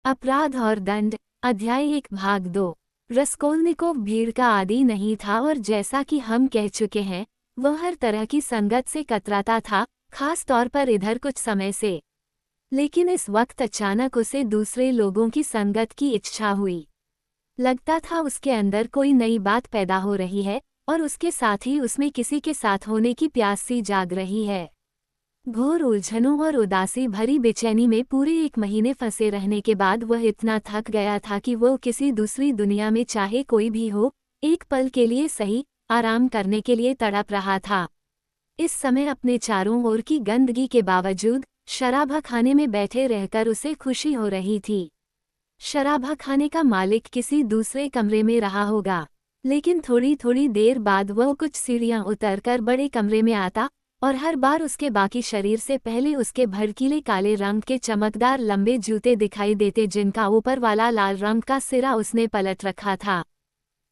अपराध और दंड, अध्याय 1 भाग 2। रस्कोल्निकोव भीड़ का आदी नहीं था और जैसा कि हम कह चुके हैं, वह हर तरह की संगत से कतराता था, खास तौर पर इधर कुछ समय से। लेकिन इस वक्त अचानक उसे दूसरे लोगों की संगत की इच्छा हुई। लगता था उसके अंदर कोई नई बात पैदा हो रही है और उसके साथ ही उसमें किसी के साथ होने की प्यास सी जाग रही है। घोर उलझनों और उदासी भरी बेचैनी में पूरे 1 महीने फंसे रहने के बाद वह इतना थक गया था कि वो किसी दूसरी दुनिया में चाहे कोई भी हो, एक पल के लिए सही, आराम करने के लिए तड़प रहा था। इस समय अपने चारों ओर की गंदगी के बावजूद शराबा खाने में बैठे रहकर उसे खुशी हो रही थी। शराबा खाने का मालिक किसी दूसरे कमरे में रहा होगा, लेकिन थोड़ी थोड़ी देर बाद वह कुछ सीढ़ियां उतरकर बड़े कमरे में आता और हर बार उसके बाकी शरीर से पहले उसके भड़कीले काले रंग के चमकदार लंबे जूते दिखाई देते जिनका ऊपर वाला लाल रंग का सिरा उसने पलट रखा था।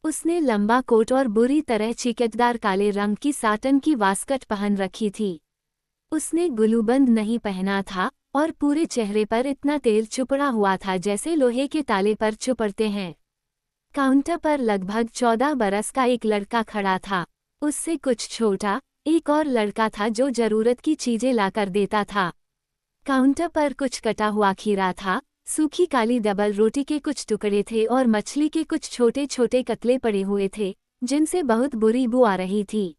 उसने लंबा कोट और बुरी तरह चिकटदार काले रंग की साटन की वास्कट पहन रखी थी। उसने गुलूबंद नहीं पहना था और पूरे चेहरे पर इतना तेल चुपड़ा हुआ था जैसे लोहे के ताले पर चुपड़ते हैं। काउंटर पर लगभग 14 बरस का एक लड़का खड़ा था। उससे कुछ छोटा एक और लड़का था जो जरूरत की चीजें लाकर देता था। काउंटर पर कुछ कटा हुआ खीरा था, सूखी काली डबल रोटी के कुछ टुकड़े थे और मछली के कुछ छोटे छोटे कतले पड़े हुए थे, जिनसे बहुत बुरी बू आ रही थी।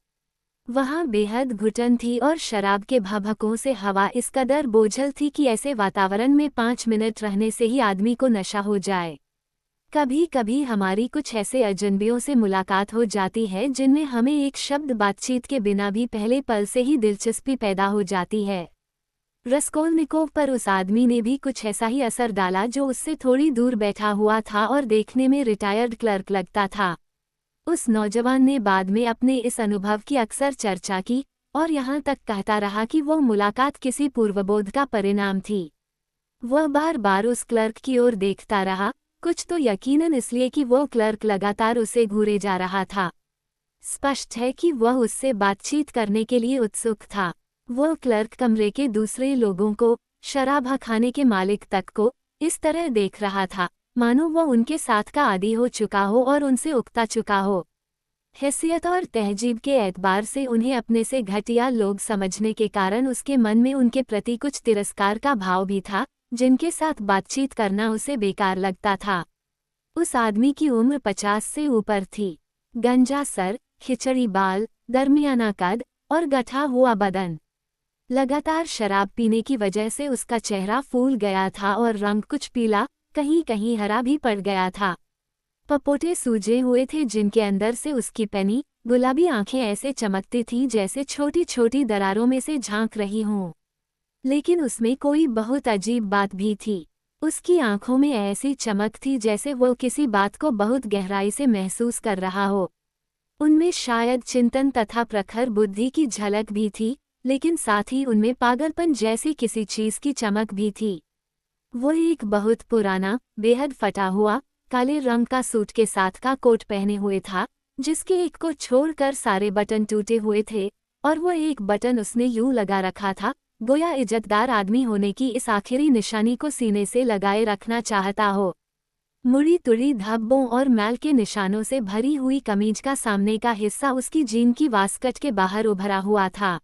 वहां बेहद घुटन थी और शराब के भभकों से हवा इस कदर बोझल थी कि ऐसे वातावरण में 5 मिनट रहने से ही आदमी को नशा हो जाए। कभी कभी हमारी कुछ ऐसे अजनबियों से मुलाकात हो जाती है जिनमें हमें एक शब्द बातचीत के बिना भी पहले पल से ही दिलचस्पी पैदा हो जाती है। रस्कोल्निकोव पर उस आदमी ने भी कुछ ऐसा ही असर डाला जो उससे थोड़ी दूर बैठा हुआ था और देखने में रिटायर्ड क्लर्क लगता था। उस नौजवान ने बाद में अपने इस अनुभव की अक्सर चर्चा की और यहाँ तक कहता रहा कि वह मुलाकात किसी पूर्वबोध का परिणाम थी। वह बार बार उस क्लर्क की ओर देखता रहा, कुछ तो यकीनन इसलिए कि वह क्लर्क लगातार उसे घूरे जा रहा था। स्पष्ट है कि वह उससे बातचीत करने के लिए उत्सुक था। वह क्लर्क कमरे के दूसरे लोगों को, शराबा खाने के मालिक तक को, इस तरह देख रहा था मानो वह उनके साथ का आदी हो चुका हो और उनसे उकता चुका हो। हैसियत और तहजीब के एतबार से उन्हें अपने से घटिया लोग समझने के कारण उसके मन में उनके प्रति कुछ तिरस्कार का भाव भी था, जिनके साथ बातचीत करना उसे बेकार लगता था। उस आदमी की उम्र 50 से ऊपर थी। गंजा सर, खिचड़ी बाल, दरमियाना कद और गठा हुआ बदन। लगातार शराब पीने की वजह से उसका चेहरा फूल गया था और रंग कुछ पीला, कहीं कहीं हरा भी पड़ गया था। पपोटे सूजे हुए थे जिनके अंदर से उसकी पैनी, गुलाबी आंखें ऐसे चमकती थीं जैसे छोटी छोटी दरारों में से झांक रही हों। लेकिन उसमें कोई बहुत अजीब बात भी थी। उसकी आंखों में ऐसी चमक थी जैसे वो किसी बात को बहुत गहराई से महसूस कर रहा हो। उनमें शायद चिंतन तथा प्रखर बुद्धि की झलक भी थी, लेकिन साथ ही उनमें पागलपन जैसी किसी चीज की चमक भी थी। वो एक बहुत पुराना, बेहद फटा हुआ, काले रंग का सूट के साथ का कोट पहने हुए था, जिसके एक को छोड़कर सारे बटन टूटे हुए थे, और वो एक बटन उसने यूं लगा रखा था, गोया इज्जतदार आदमी होने की इस आखिरी निशानी को सीने से लगाए रखना चाहता हो। मुड़ी तुड़ी धब्बों और मैल के निशानों से भरी हुई कमीज का सामने का हिस्सा उसकी जीन की वास्कट के बाहर उभरा हुआ था।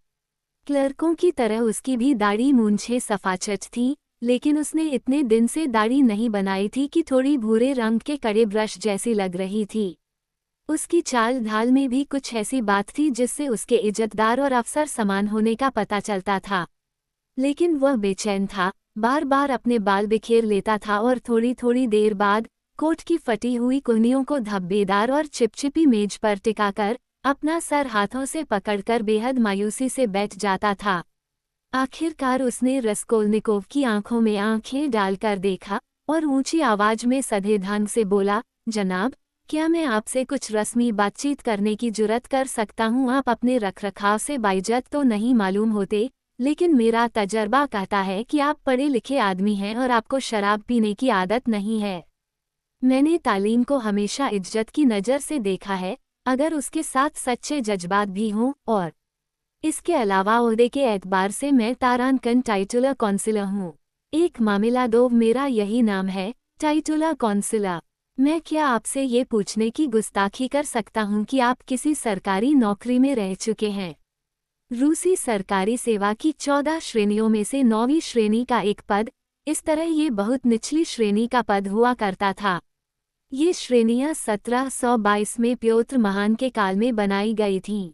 क्लर्कों की तरह उसकी भी दाढ़ी मूंछें सफाचट थी, लेकिन उसने इतने दिन से दाढ़ी नहीं बनाई थी कि थोड़ी भूरे रंग के कड़े ब्रश जैसी लग रही थी। उसकी चाल ढाल में भी कुछ ऐसी बात थी जिससे उसके इज्जतदार और अफसर समान होने का पता चलता था। लेकिन वह बेचैन था, बार बार अपने बाल बिखेर लेता था और थोड़ी थोड़ी देर बाद कोट की फटी हुई कुहनियों को धब्बेदार और चिपचिपी मेज पर टिकाकर अपना सर हाथों से पकड़कर बेहद मायूसी से बैठ जाता था। आखिरकार उसने रस्कोल्निकोव की आंखों में आंखें डालकर देखा और ऊंची आवाज में सधे ढंग से बोला, जनाब, क्या मैं आपसे कुछ रस्मी बातचीत करने की जुर्रत कर सकता हूँ? आप अपने रखरखाव से बाइज्जत तो नहीं मालूम होते, लेकिन मेरा तजर्बा कहता है कि आप पढ़े लिखे आदमी हैं और आपको शराब पीने की आदत नहीं है। मैंने तालीम को हमेशा इज्जत की नज़र से देखा है, अगर उसके साथ सच्चे जज्बात भी हों, और इसके अलावा ओहदे के एतबार से मैं तारानकन टाइटुलर काउंसिलर हूँ। एक मामिलादोव मेरा यही नाम है, टाइटुला कौंसुला। मैं क्या आपसे ये पूछने की गुस्ताखी कर सकता हूँ कि आप किसी सरकारी नौकरी में रह चुके हैं? रूसी सरकारी सेवा की 14 श्रेणियों में से 9वीं श्रेणी का एक पद, इस तरह ये बहुत निचली श्रेणी का पद हुआ करता था। ये श्रेणियां 1722 में प्योत्र महान के काल में बनाई गई थीं।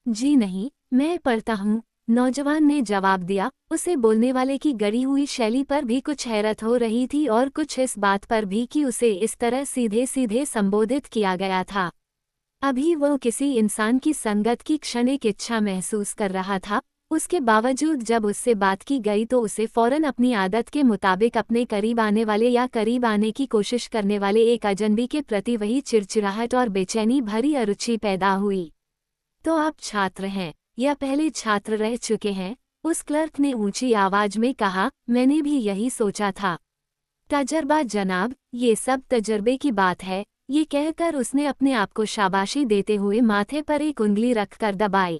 जी नहीं, मैं पढ़ता हूँ, नौजवान ने जवाब दिया। उसे बोलने वाले की गढ़ी हुई शैली पर भी कुछ हैरत हो रही थी और कुछ इस बात पर भी कि उसे इस तरह सीधे सीधे संबोधित किया गया था। अभी वो किसी इंसान की संगत की क्षणिक इच्छा महसूस कर रहा था। उसके बावजूद जब उससे बात की गई तो उसे फौरन अपनी आदत के मुताबिक अपने करीब आने वाले या करीब आने की कोशिश करने वाले एक अजनबी के प्रति वही चिड़चिड़ाहट और बेचैनी भरी अरुचि पैदा हुई। तो आप छात्र हैं या पहले छात्र रह चुके हैं? उस क्लर्क ने ऊंची आवाज में कहा। मैंने भी यही सोचा था। तजर्बा जनाब, ये सब तजर्बे की बात है, ये कहकर उसने अपने आप को शाबाशी देते हुए माथे पर एक उंगली रखकर दबाई।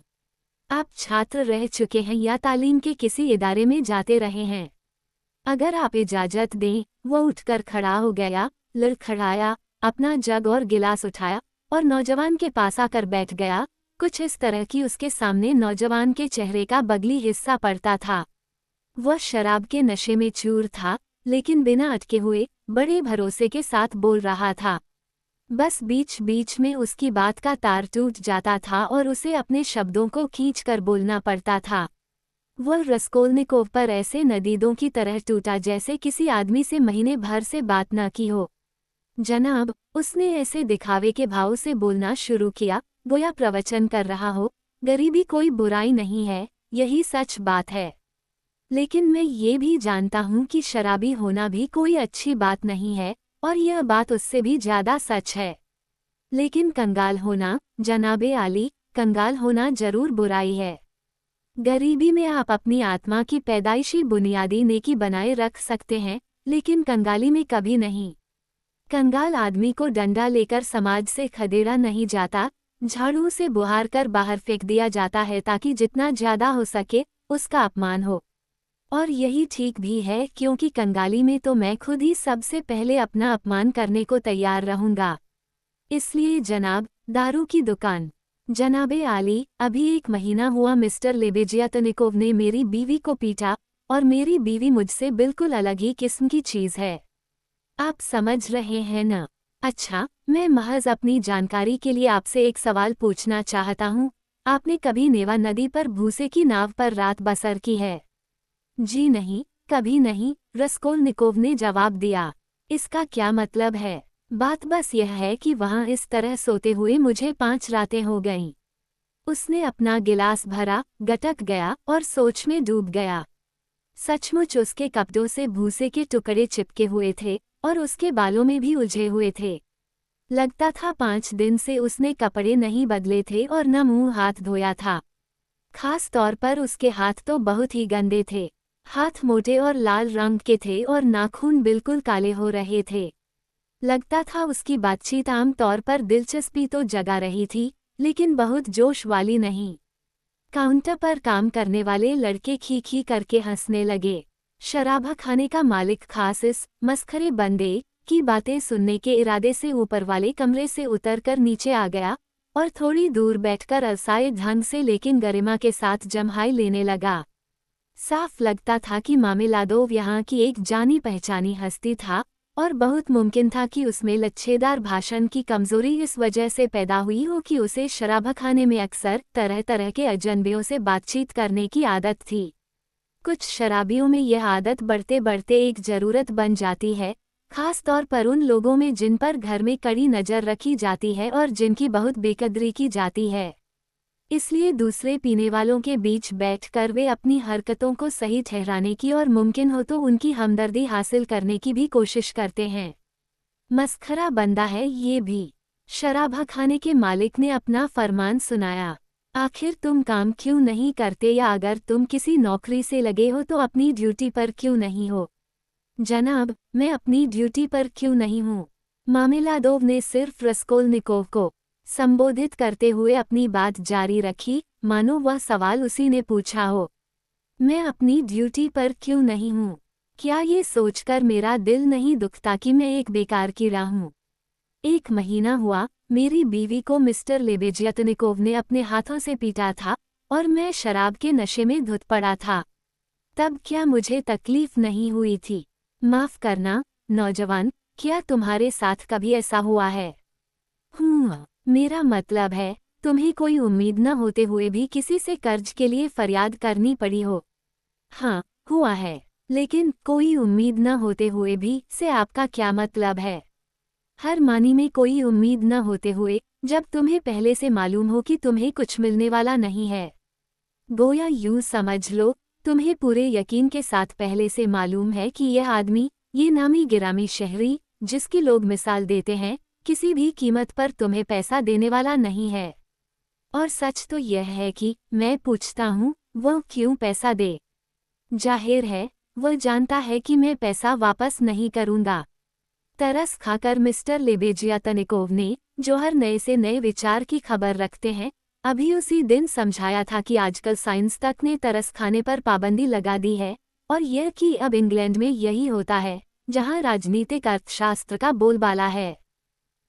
आप छात्र रह चुके हैं या तालीम के किसी इदारे में जाते रहे हैं? अगर आप इजाजत दें। वो उठकर खड़ा हो गया, लड़खड़ाया, अपना जग और गिलास उठाया और नौजवान के पास आकर बैठ गया। कुछ इस तरह की उसके सामने नौजवान के चेहरे का बगली हिस्सा पड़ता था। वह शराब के नशे में चूर था, लेकिन बिना अटके हुए बड़े भरोसे के साथ बोल रहा था। बस बीच बीच में उसकी बात का तार टूट जाता था और उसे अपने शब्दों को खींचकर बोलना पड़ता था। वह रस्कोल्निकोव पर ऐसे नदीदों की तरह टूटा जैसे किसी आदमी से महीने भर से बात न की हो। जनाब, उसने ऐसे दिखावे के भाव से बोलना शुरू किया, गोया प्रवचन कर रहा हो। गरीबी कोई बुराई नहीं है, यही सच बात है। लेकिन मैं ये भी जानता हूँ कि शराबी होना भी कोई अच्छी बात नहीं है, और यह बात उससे भी ज्यादा सच है। लेकिन कंगाल होना, जनाबे आली, कंगाल होना जरूर बुराई है। गरीबी में आप अपनी आत्मा की पैदाइशी बुनियादी नेकी बनाए रख सकते हैं, लेकिन कंगाली में कभी नहीं। कंगाल आदमी को डंडा लेकर समाज से खदेड़ा नहीं जाता, झाड़ू से बुहार कर बाहर फेंक दिया जाता है ताकि जितना ज्यादा हो सके उसका अपमान हो। और यही ठीक भी है, क्योंकि कंगाली में तो मैं खुद ही सबसे पहले अपना अपमान करने को तैयार रहूंगा। इसलिए जनाब, दारू की दुकान। जनाबे आली, अभी 1 महीना हुआ मिस्टर लेबेजियातनिकोव ने मेरी बीवी को पीटा, और मेरी बीवी मुझसे बिल्कुल अलग ही किस्म की चीज है। आप समझ रहे हैं न? अच्छा, मैं महज अपनी जानकारी के लिए आपसे एक सवाल पूछना चाहता हूँ। आपने कभी नेवा नदी पर भूसे की नाव पर रात बसर की है? जी नहीं, कभी नहीं, रस्कोल्निकोव ने जवाब दिया। इसका क्या मतलब है? बात बस यह है कि वहां इस तरह सोते हुए मुझे 5 रातें हो गईं। उसने अपना गिलास भरा, गटक गया और सोच में डूब गया। सचमुच उसके कपड़ों से भूसे के टुकड़े चिपके हुए थे और उसके बालों में भी उलझे हुए थे। लगता था 5 दिन से उसने कपड़े नहीं बदले थे और न मुंह हाथ धोया था। खास तौर पर उसके हाथ तो बहुत ही गंदे थे। हाथ मोटे और लाल रंग के थे और नाखून बिल्कुल काले हो रहे थे। लगता था उसकी बातचीत आम तौर पर दिलचस्पी तो जगा रही थी, लेकिन बहुत जोश वाली नहीं। काउंटर पर काम करने वाले लड़के खी खी करके हंसने लगे। शराबा खाने का मालिक खास इस मस्खरे बंदे की बातें सुनने के इरादे से ऊपर वाले कमरे से उतरकर नीचे आ गया और थोड़ी दूर बैठकर अलसाए ढंग से लेकिन गरिमा के साथ जम्हाई लेने लगा। साफ लगता था कि मामिलादोव यहाँ की एक जानी पहचानी हस्ती था, और बहुत मुमकिन था कि उसमें लच्छेदार भाषण की कमजोरी इस वजह से पैदा हुई हो कि उसे शराबखाने में अक्सर तरह तरह के अजनबियों से बातचीत करने की आदत थी। कुछ शराबियों में यह आदत बढ़ते बढ़ते एक जरूरत बन जाती है, खास तौर पर उन लोगों में जिन पर घर में कड़ी नज़र रखी जाती है और जिनकी बहुत बेकदरी की जाती है। इसलिए दूसरे पीने वालों के बीच बैठकर वे अपनी हरकतों को सही ठहराने की और मुमकिन हो तो उनकी हमदर्दी हासिल करने की भी कोशिश करते हैं। मस्खरा बंदा है ये भी। शराबखाने के मालिक ने अपना फरमान सुनाया। आखिर तुम काम क्यों नहीं करते, या अगर तुम किसी नौकरी से लगे हो तो अपनी ड्यूटी पर क्यों नहीं हो? जनाब, मैं अपनी ड्यूटी पर क्यों नहीं हूँ? मामिलादोव ने सिर्फ रस्कोल्निकोव को संबोधित करते हुए अपनी बात जारी रखी, मानो वह सवाल उसी ने पूछा हो। मैं अपनी ड्यूटी पर क्यों नहीं हूँ? क्या ये सोचकर मेरा दिल नहीं दुखता कि मैं एक बेकार की राह हूँ। 1 महीना हुआ मेरी बीवी को मिस्टर लेबेजियतनिकोव ने अपने हाथों से पीटा था और मैं शराब के नशे में धुत पड़ा था। तब क्या मुझे तकलीफ नहीं हुई थी? माफ करना नौजवान, क्या तुम्हारे साथ कभी ऐसा हुआ है? मेरा मतलब है तुम्हें कोई उम्मीद न होते हुए भी किसी से कर्ज के लिए फरियाद करनी पड़ी हो। हाँ, हुआ है। लेकिन कोई उम्मीद न होते हुए भी से आपका क्या मतलब है? हर मानी में कोई उम्मीद न होते हुए, जब तुम्हें पहले से मालूम हो कि तुम्हें कुछ मिलने वाला नहीं है। गोया यूं समझ लो, तुम्हें पूरे यकीन के साथ पहले से मालूम है कि यह आदमी, ये नामी गिरामी शहरी, जिसकी लोग मिसाल देते हैं, किसी भी कीमत पर तुम्हें पैसा देने वाला नहीं है। और सच तो यह है कि मैं पूछता हूँ, वह क्यों पैसा दे? जाहिर है, वह जानता है कि मैं पैसा वापस नहीं करूँगा। तरस खाकर मिस्टर लेबेजियतनिकोव ने, जो हर नए से नए विचार की खबर रखते हैं, अभी उसी दिन समझाया था कि आजकल साइंस तक ने तरस खाने पर पाबंदी लगा दी है, और यह कि अब इंग्लैंड में यही होता है, जहां राजनीतिक अर्थशास्त्र का बोलबाला है।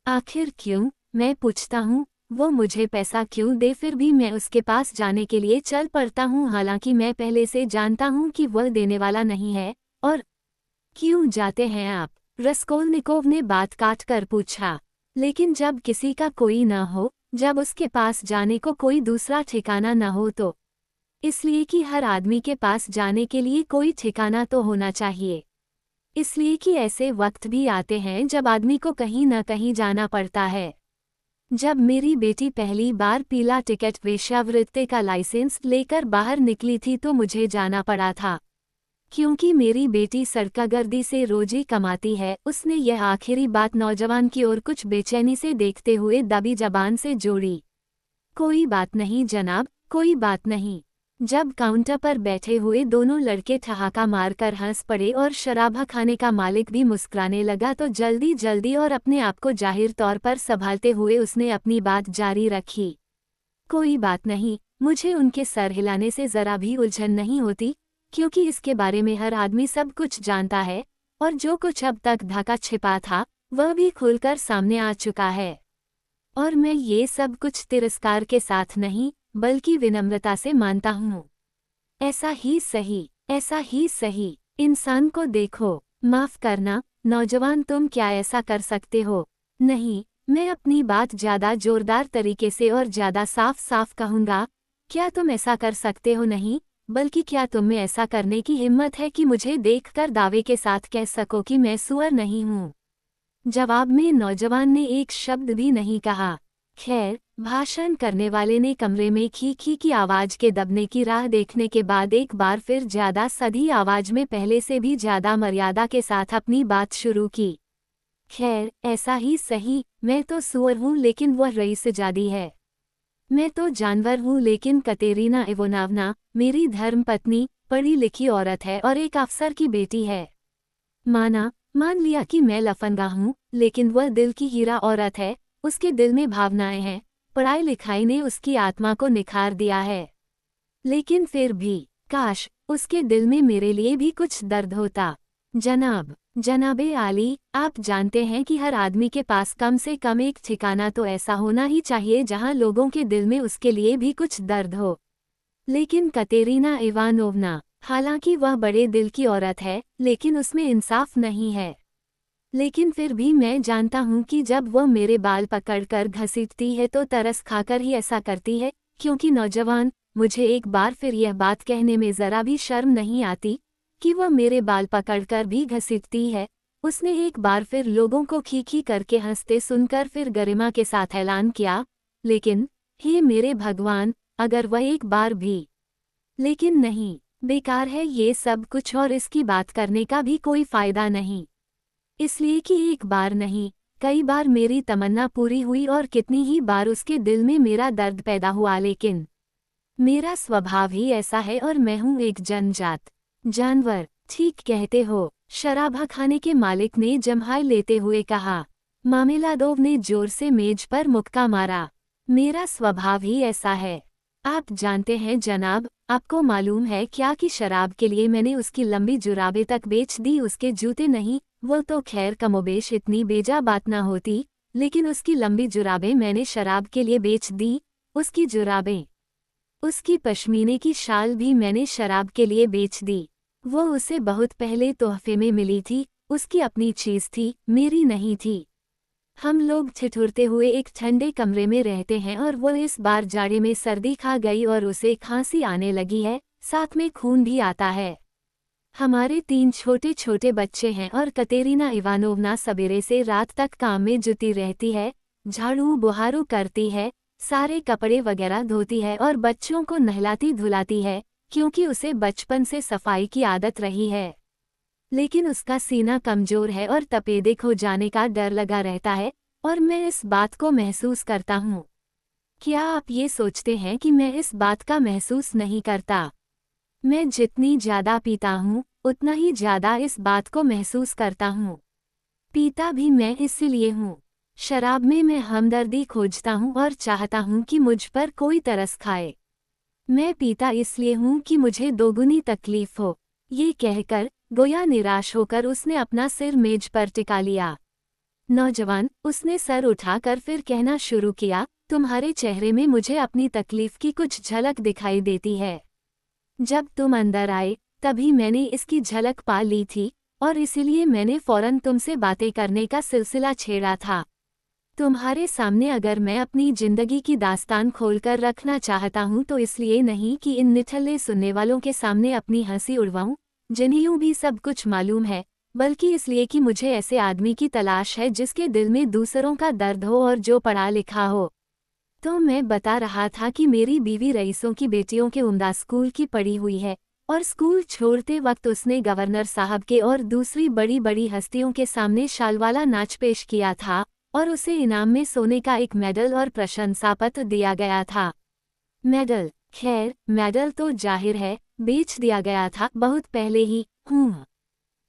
आखिर क्यों, मैं पूछता हूँ, वो मुझे पैसा क्यों दे, फिर भी मैं उसके पास जाने के लिए चल पड़ता हूँ, हालांकि मैं पहले से जानता हूँ कि वह देने वाला नहीं है। और क्यों जाते हैं आप? रस्कोल्निकोव ने बात काट कर पूछा। लेकिन जब किसी का कोई न हो, जब उसके पास जाने को कोई दूसरा ठिकाना न हो तो? इसलिए कि हर आदमी के पास जाने के लिए कोई ठिकाना तो होना चाहिए। इसलिए कि ऐसे वक्त भी आते हैं जब आदमी को कहीं न कहीं जाना पड़ता है। जब मेरी बेटी पहली बार पीला टिकट वेश्यावृत्ति का लाइसेंस लेकर बाहर निकली थी तो मुझे जाना पड़ा था। क्योंकि मेरी बेटी सड़कागर्दी से रोजी कमाती है। उसने यह आखिरी बात नौजवान की ओर कुछ बेचैनी से देखते हुए दबी जबान से जोड़ी। कोई बात नहीं जनाब, कोई बात नहीं। जब काउंटर पर बैठे हुए दोनों लड़के ठहाका मारकर हंस पड़े और शराबा खाने का मालिक भी मुस्कुराने लगा तो जल्दी जल्दी और अपने आप को जाहिर तौर पर संभालते हुए उसने अपनी बात जारी रखी। कोई बात नहीं, मुझे उनके सर हिलाने से जरा भी उलझन नहीं होती, क्योंकि इसके बारे में हर आदमी सब कुछ जानता है, और जो कुछ अब तक ढका छिपा था वह भी खुलकर सामने आ चुका है। और मैं ये सब कुछ तिरस्कार के साथ नहीं, बल्कि विनम्रता से मानता हूँ। ऐसा ही सही, ऐसा ही सही। इंसान को देखो। माफ करना नौजवान, तुम क्या ऐसा कर सकते हो? नहीं, मैं अपनी बात ज्यादा जोरदार तरीके से और ज्यादा साफ साफ कहूँगा। क्या तुम ऐसा कर सकते हो? नहीं, बल्कि क्या तुम में ऐसा करने की हिम्मत है कि मुझे देखकर दावे के साथ कह सको कि मैं सुअर नहीं हूँ? जवाब में नौजवान ने एक शब्द भी नहीं कहा। खैर, भाषण करने वाले ने कमरे में खी खी की आवाज के दबने की राह देखने के बाद एक बार फिर ज्यादा सधी आवाज में पहले से भी ज्यादा मर्यादा के साथ अपनी बात शुरू की। खैर, ऐसा ही सही, मैं तो सुअर हूँ लेकिन वह रईसजादी है। मैं तो जानवर हूँ लेकिन कतेरीना इवोनावना, मेरी धर्मपत्नी, पढ़ी लिखी औरत है और एक अफसर की बेटी है। मान लिया कि मैं लफंगा हूँ, लेकिन वह दिल की हीरा औरत है। उसके दिल में भावनाएं हैं। पढ़ाई लिखाई ने उसकी आत्मा को निखार दिया है। लेकिन फिर भी काश उसके दिल में मेरे लिए भी कुछ दर्द होता। जनाबे आली, आप जानते हैं कि हर आदमी के पास कम से कम एक ठिकाना तो ऐसा होना ही चाहिए जहां लोगों के दिल में उसके लिए भी कुछ दर्द हो। लेकिन कतेरीना इवानोवना, हालांकि वह बड़े दिल की औरत है, लेकिन उसमें इंसाफ नहीं है। लेकिन फिर भी मैं जानता हूँ कि जब वह मेरे बाल पकड़कर घसीटती है तो तरस खाकर ही ऐसा करती है, क्योंकि नौजवान, मुझे एक बार फिर यह बात कहने में ज़रा भी शर्म नहीं आती कि वह मेरे बाल पकड़कर भी घसीटती है। उसने एक बार फिर लोगों को खी करके हंसते सुनकर फिर गरिमा के साथ ऐलान किया, लेकिन हे मेरे भगवान, अगर वह एक बार भी। लेकिन नहीं, बेकार है ये सब कुछ और इसकी बात करने का भी कोई फ़ायदा नहीं। इसलिए कि एक बार नहीं, कई बार मेरी तमन्ना पूरी हुई और कितनी ही बार उसके दिल में मेरा दर्द पैदा हुआ, लेकिन मेरा स्वभाव ही ऐसा है और मैं हूँ एक जनजात जानवर। ठीक कहते हो, शराबा खाने के मालिक ने जम्हाई लेते हुए कहा। मामेलादोव ने जोर से मेज पर मुक्का मारा। मेरा स्वभाव ही ऐसा है। आप जानते हैं जनाब, आपको मालूम है क्या कि शराब के लिए मैंने उसकी लंबी जुराबें तक बेच दी, उसके जूते नहीं। वो तो खैर कमोबेश इतनी बेजा बात ना होती, लेकिन उसकी लंबी जुराबें मैंने शराब के लिए बेच दी। उसकी जुराबें, उसकी पश्मीने की शाल भी मैंने शराब के लिए बेच दी। वो उसे बहुत पहले तोहफे में मिली थी, उसकी अपनी चीज़ थी, मेरी नहीं थी। हम लोग ठिठुरते हुए एक ठंडे कमरे में रहते हैं और वो इस बार जाड़े में सर्दी खा गई और उसे खांसी आने लगी है, साथ में खून भी आता है। हमारे 3 छोटे छोटे बच्चे हैं और कतेरीना इवानोवना सवेरे से रात तक काम में जुटी रहती है, झाड़ू बुहारू करती है, सारे कपड़े वगैरह धोती है और बच्चों को नहलाती धुलाती है, क्योंकि उसे बचपन से सफाई की आदत रही है। लेकिन उसका सीना कमजोर है और तपेदिक हो जाने का डर लगा रहता है, और मैं इस बात को महसूस करता हूँ। क्या आप ये सोचते हैं कि मैं इस बात का महसूस नहीं करता? मैं जितनी ज्यादा पीता हूँ, उतना ही ज्यादा इस बात को महसूस करता हूँ। पीता भी मैं इसलिए हूँ। शराब में मैं हमदर्दी खोजता हूँ और चाहता हूँ कि मुझ पर कोई तरस खाए। मैं पीता इसलिए हूँ कि मुझे दोगुनी तकलीफ हो। ये कहकर, गोया निराश होकर उसने अपना सिर मेज पर टिका लिया। नौजवान, उसने सर उठाकर फिर कहना शुरू किया, तुम्हारे चेहरे में मुझे अपनी तकलीफ की कुछ झलक दिखाई देती है। जब तुम अंदर आए, तभी मैंने इसकी झलक पा ली थी, और इसीलिए मैंने फौरन तुमसे बातें करने का सिलसिला छेड़ा था। तुम्हारे सामने अगर मैं अपनी जिंदगी की दास्तान खोलकर रखना चाहता हूँ तो इसलिए नहीं कि इन निठल्ले सुनने वालों के सामने अपनी हंसी उड़वाऊं, जिन्हें यूं भी सब कुछ मालूम है, बल्कि इसलिए कि मुझे ऐसे आदमी की तलाश है जिसके दिल में दूसरों का दर्द हो और जो पढ़ा लिखा हो। तो मैं बता रहा था कि मेरी बीवी रईसों की बेटियों के उम्दा स्कूल की पढ़ी हुई है, और स्कूल छोड़ते वक्त उसने गवर्नर साहब के और दूसरी बड़ी बड़ी हस्तियों के सामने शालवाला नाच पेश किया था, और उसे इनाम में सोने का एक मेडल और प्रशंसा पत्र दिया गया था। मेडल, खैर मेडल तो जाहिर है बेच दिया गया था बहुत पहले ही,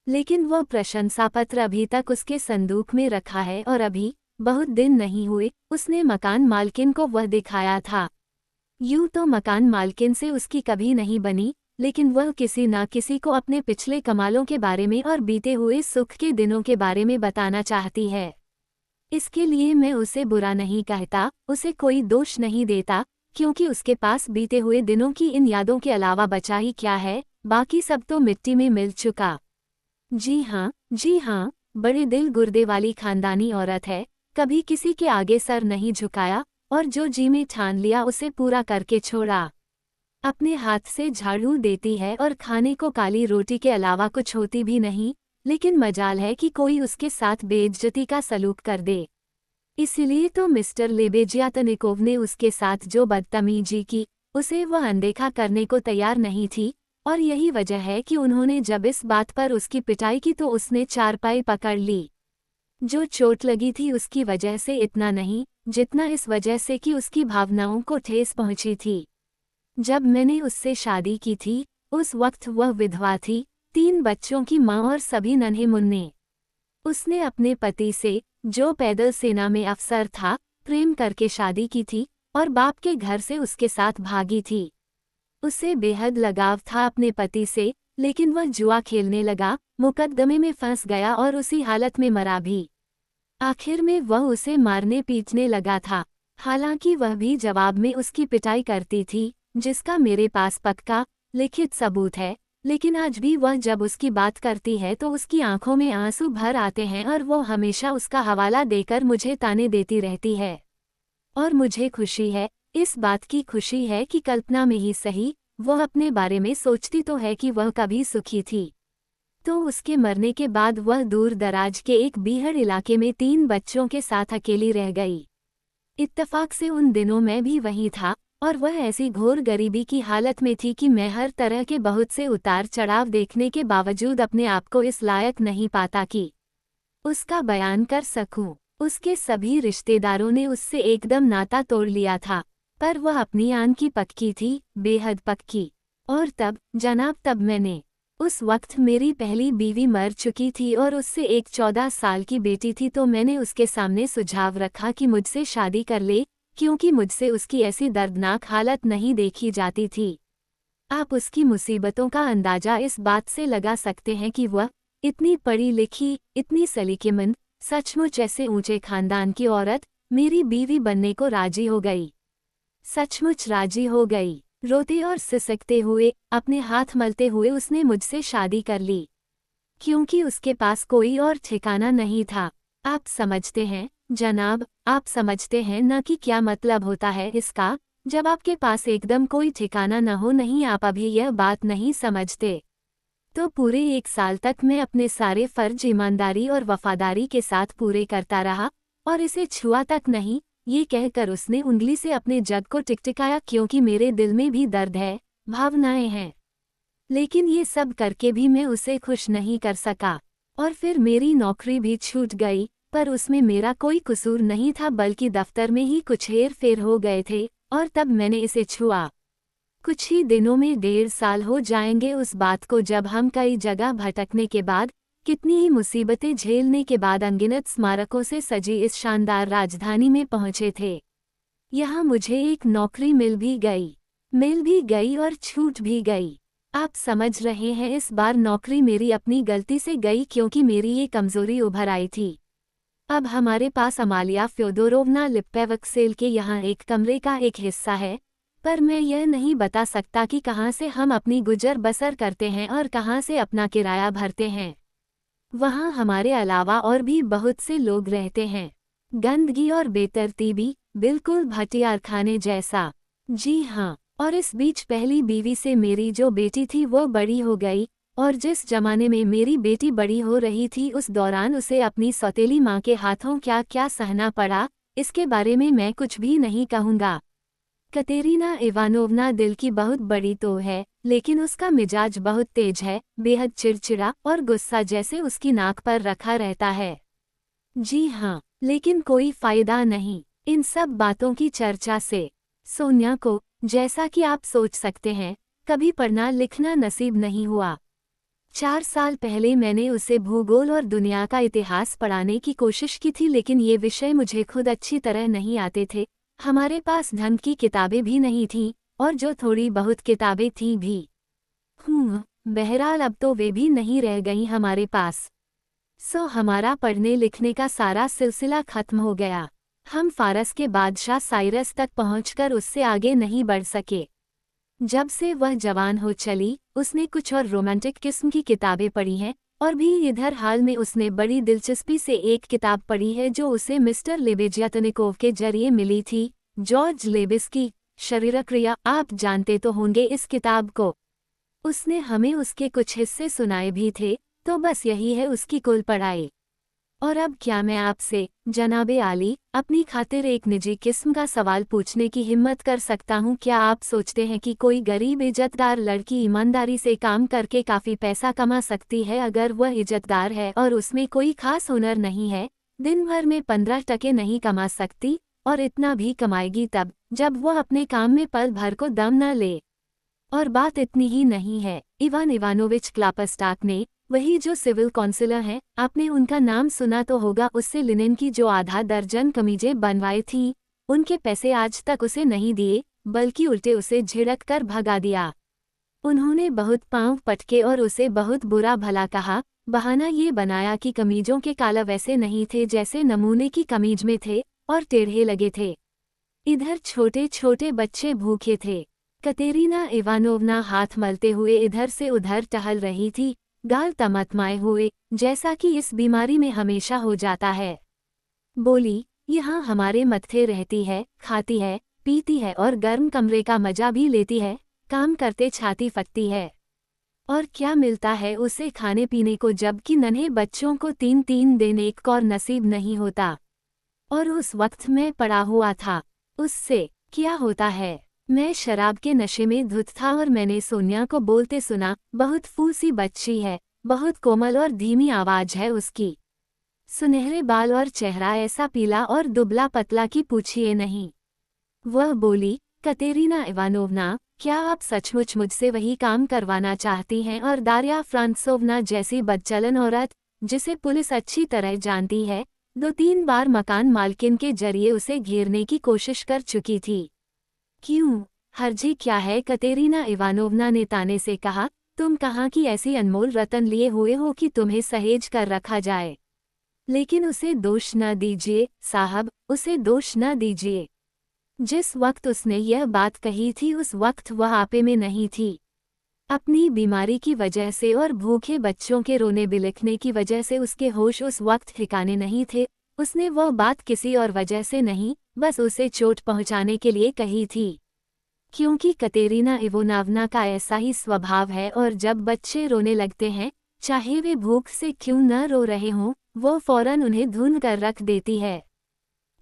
लेकिन वह प्रशंसा पत्र अभी तक उसके संदूक में रखा है और अभी बहुत दिन नहीं हुए उसने मकान मालकिन को वह दिखाया था। यूं तो मकान मालकिन से उसकी कभी नहीं बनी, लेकिन वह किसी न किसी को अपने पिछले कमालों के बारे में और बीते हुए सुख के दिनों के बारे में बताना चाहती है। इसके लिए मैं उसे बुरा नहीं कहता, उसे कोई दोष नहीं देता, क्योंकि उसके पास बीते हुए दिनों की इन यादों के अलावा बचा ही क्या है, बाकी सब तो मिट्टी में मिल चुका। जी हाँ, बड़े दिल गुर्दे वाली खानदानी औरत है, कभी किसी के आगे सर नहीं झुकाया, और जो जी में ठान लिया उसे पूरा करके छोड़ा। अपने हाथ से झाड़ू देती है और खाने को काली रोटी के अलावा कुछ होती भी नहीं, लेकिन मजाल है कि कोई उसके साथ बेइज्जती का सलूक कर दे। इसलिए तो मिस्टर लेबेजियातनिकोव ने उसके साथ जो बदतमीजी की, उसे वह अनदेखा करने को तैयार नहीं थी, और यही वजह है कि उन्होंने जब इस बात पर उसकी पिटाई की तो उसने चारपाई पकड़ ली। जो चोट लगी थी उसकी वजह से इतना नहीं, जितना इस वजह से कि उसकी भावनाओं को ठेस पहुंची थी। जब मैंने उससे शादी की थी, उस वक्त वह विधवा थी, 3 बच्चों की माँ और सभी नन्हे मुन्ने। उसने अपने पति से, जो पैदल सेना में अफसर था, प्रेम करके शादी की थी, और बाप के घर से उसके साथ भागी थी। उसे बेहद लगाव था अपने पति से, लेकिन वह जुआ खेलने लगा, मुकदमे में फंस गया और उसी हालत में मरा भी। आखिर में वह उसे मारने पीटने लगा था, हालांकि वह भी जवाब में उसकी पिटाई करती थी, जिसका मेरे पास पक्का लिखित सबूत है। लेकिन आज भी वह जब उसकी बात करती है तो उसकी आंखों में आंसू भर आते हैं और वो हमेशा उसका हवाला देकर मुझे ताने देती रहती है। और मुझे खुशी है, इस बात की खुशी है कि कल्पना में ही सही, वह अपने बारे में सोचती तो है कि वह कभी सुखी थी। तो उसके मरने के बाद वह दूर दराज के एक बीहड़ इलाके में 3 बच्चों के साथ अकेली रह गई। इत्तफाक से उन दिनों मैं भी वहीं था, और वह ऐसी घोर गरीबी की हालत में थी कि मैं हर तरह के बहुत से उतार चढ़ाव देखने के बावजूद अपने आप को इस लायक नहीं पाता कि उसका बयान कर सकूं। उसके सभी रिश्तेदारों ने उससे एकदम नाता तोड़ लिया था, पर वह अपनी आन की पक्की थी, बेहद पक्की। और तब, जनाब, तब मैंने, उस वक्त मेरी पहली बीवी मर चुकी थी और उससे एक 14 साल की बेटी थी, तो मैंने उसके सामने सुझाव रखा कि मुझसे शादी कर ले, क्योंकि मुझसे उसकी ऐसी दर्दनाक हालत नहीं देखी जाती थी। आप उसकी मुसीबतों का अंदाजा इस बात से लगा सकते हैं कि वह इतनी पढ़ी लिखी, इतनी सलीकेमंद, सचमुच ऐसे ऊंचे खानदान की औरत मेरी बीवी बनने को राजी हो गई। सचमुच राजी हो गई। रोते और सिसकते हुए, अपने हाथ मलते हुए उसने मुझसे शादी कर ली, क्योंकि उसके पास कोई और ठिकाना नहीं था। आप समझते हैं जनाब, आप समझते हैं न कि क्या मतलब होता है इसका, जब आपके पास एकदम कोई ठिकाना न हो। नहीं, आप अभी यह बात नहीं समझते। तो पूरे 1 साल तक मैं अपने सारे फर्ज ईमानदारी और वफादारी के साथ पूरे करता रहा, और इसे छुआ तक नहीं, ये कहकर उसने उंगली से अपने जग को टिकटिकाया, क्योंकि मेरे दिल में भी दर्द है, भावनाएं हैं। लेकिन ये सब करके भी मैं उसे खुश नहीं कर सका। और फिर मेरी नौकरी भी छूट गई, पर उसमें मेरा कोई कसूर नहीं था, बल्कि दफ्तर में ही कुछ हेर फेर हो गए थे, और तब मैंने इसे छुआ। कुछ ही दिनों में 1.5 साल हो जाएंगे उस बात को, जब हम कई जगह भटकने के बाद, कितनी ही मुसीबतें झेलने के बाद अनगिनत स्मारकों से सजी इस शानदार राजधानी में पहुंचे थे। यहाँ मुझे एक नौकरी मिल भी गई और छूट भी गई। आप समझ रहे हैं, इस बार नौकरी मेरी अपनी गलती से गई, क्योंकि मेरी ये कमजोरी उभर आई थी। अब हमारे पास अमालिया फ्योदोरोवना लिप्पेवक्सेल के यहाँ एक कमरे का एक हिस्सा है, पर मैं यह नहीं बता सकता कि कहाँ से हम अपनी गुजर बसर करते हैं और कहाँ से अपना किराया भरते हैं। वहाँ हमारे अलावा और भी बहुत से लोग रहते हैं। गंदगी और बेतरतीबी, बिल्कुल भटियारखाने जैसा। जी हाँ, और इस बीच पहली बीवी से मेरी जो बेटी थी वो बड़ी हो गई, और जिस जमाने में मेरी बेटी बड़ी हो रही थी, उस दौरान उसे अपनी सौतेली माँ के हाथों क्या क्या सहना पड़ा, इसके बारे में मैं कुछ भी नहीं कहूँगा। कतेरीना इवानोवना दिल की बहुत बड़ी तो है, लेकिन उसका मिजाज बहुत तेज है, बेहद चिड़चिड़ा, और गुस्सा जैसे उसकी नाक पर रखा रहता है। जी हाँ, लेकिन कोई फायदा नहीं इन सब बातों की चर्चा से। सोनिया को, जैसा कि आप सोच सकते हैं, कभी पढ़ना लिखना नसीब नहीं हुआ। 4 साल पहले मैंने उसे भूगोल और दुनिया का इतिहास पढ़ाने की कोशिश की थी, लेकिन ये विषय मुझे खुद अच्छी तरह नहीं आते थे। हमारे पास ढंग की किताबें भी नहीं थीं, और जो थोड़ी बहुत किताबें थीं भी, बहरहाल अब तो वे भी नहीं रह गईं हमारे पास। हमारा पढ़ने लिखने का सारा सिलसिला खत्म हो गया। हम फारस के बादशाह साइरस तक पहुंचकर उससे आगे नहीं बढ़ सके। जब से वह जवान हो चली, उसने कुछ और रोमांटिक किस्म की किताबें पढ़ी हैं, और भी इधर हाल में उसने बड़ी दिलचस्पी से एक किताब पढ़ी है जो उसे मिस्टर लेबेज्यातनिकोव के जरिए मिली थी, जॉर्ज लेबिस की शरीरक्रिया। आप जानते तो होंगे इस किताब को। उसने हमें उसके कुछ हिस्से सुनाए भी थे, तो बस यही है उसकी कुल पढ़ाई। और अब क्या मैं आपसे, जनाबे आली, अपनी खातिर एक निजी किस्म का सवाल पूछने की हिम्मत कर सकता हूँ? क्या आप सोचते हैं कि कोई गरीब इज्जतदार लड़की ईमानदारी से काम करके काफ़ी पैसा कमा सकती है? अगर वह इज्जतदार है और उसमें कोई खास हुनर नहीं है, दिन भर में 15 टके नहीं कमा सकती, और इतना भी कमाएगी तब जब वह अपने काम में पल भर को दम न ले। और बात इतनी ही नहीं है। इवान इवानोविच क्लापस्टाक ने, वही जो सिविल काउंसिलर हैं, आपने उनका नाम सुना तो होगा, उससे लिनेन की जो आधा दर्जन कमीजें बनवाई थीं, उनके पैसे आज तक उसे नहीं दिए, बल्कि उल्टे उसे झिड़क कर भगा दिया। उन्होंने बहुत पांव पटके और उसे बहुत बुरा भला कहा। बहाना ये बनाया कि कमीजों के काला वैसे नहीं थे जैसे नमूने की कमीज में थे, और टेढ़े लगे थे। इधर छोटे छोटे बच्चे भूखे थे। कतेरीना इवानोवना हाथ मलते हुए इधर से उधर टहल रही थी, गाल तमतमाए हुए, जैसा कि इस बीमारी में हमेशा हो जाता है। बोली, यहाँ हमारे मत्थे रहती है, खाती है, पीती है और गर्म कमरे का मजा भी लेती है, काम करते छाती फटती है। और क्या मिलता है उसे खाने पीने को, जबकि नन्हे बच्चों को 3-3 दिन एक और नसीब नहीं होता। और उस वक्त मैं पड़ा हुआ था। उससे क्या होता है? मैं शराब के नशे में धुत था और मैंने सोनिया को बोलते सुना, बहुत फूसी बच्ची है, बहुत कोमल और धीमी आवाज है उसकी। सुनहरे बाल और चेहरा ऐसा पीला और दुबला पतला कि पूछिए नहीं। वह बोली, कतेरीना इवानोवना, क्या आप सचमुच मुझसे वही काम करवाना चाहती हैं? और दारिया फ्रांसोवना जैसी बदचलन औरत, जिसे पुलिस अच्छी तरह जानती है, 2-3 बार मकान मालकिन के जरिए उसे घेरने की कोशिश कर चुकी थी। क्यों? हर्जी क्या है? कतेरीना इवानोवना ने ताने से कहा, तुम कहाँ की ऐसी अनमोल रत्न लिए हुए हो कि तुम्हें सहेज कर रखा जाए। लेकिन उसे दोष न दीजिए साहब, उसे दोष न दीजिए। जिस वक्त उसने यह बात कही थी उस वक्त वह आपे में नहीं थी। अपनी बीमारी की वजह से और भूखे बच्चों के रोने बिलखने की वजह से उसके होश उस वक्त ठिकाने नहीं थे। उसने वह बात किसी और वजह से नहीं, बस उसे चोट पहुंचाने के लिए कही थी। क्योंकि कतेरीना इवोनावना का ऐसा ही स्वभाव है और जब बच्चे रोने लगते हैं, चाहे वे भूख से क्यों न रो रहे हों, वो फौरन उन्हें धुन कर रख देती है।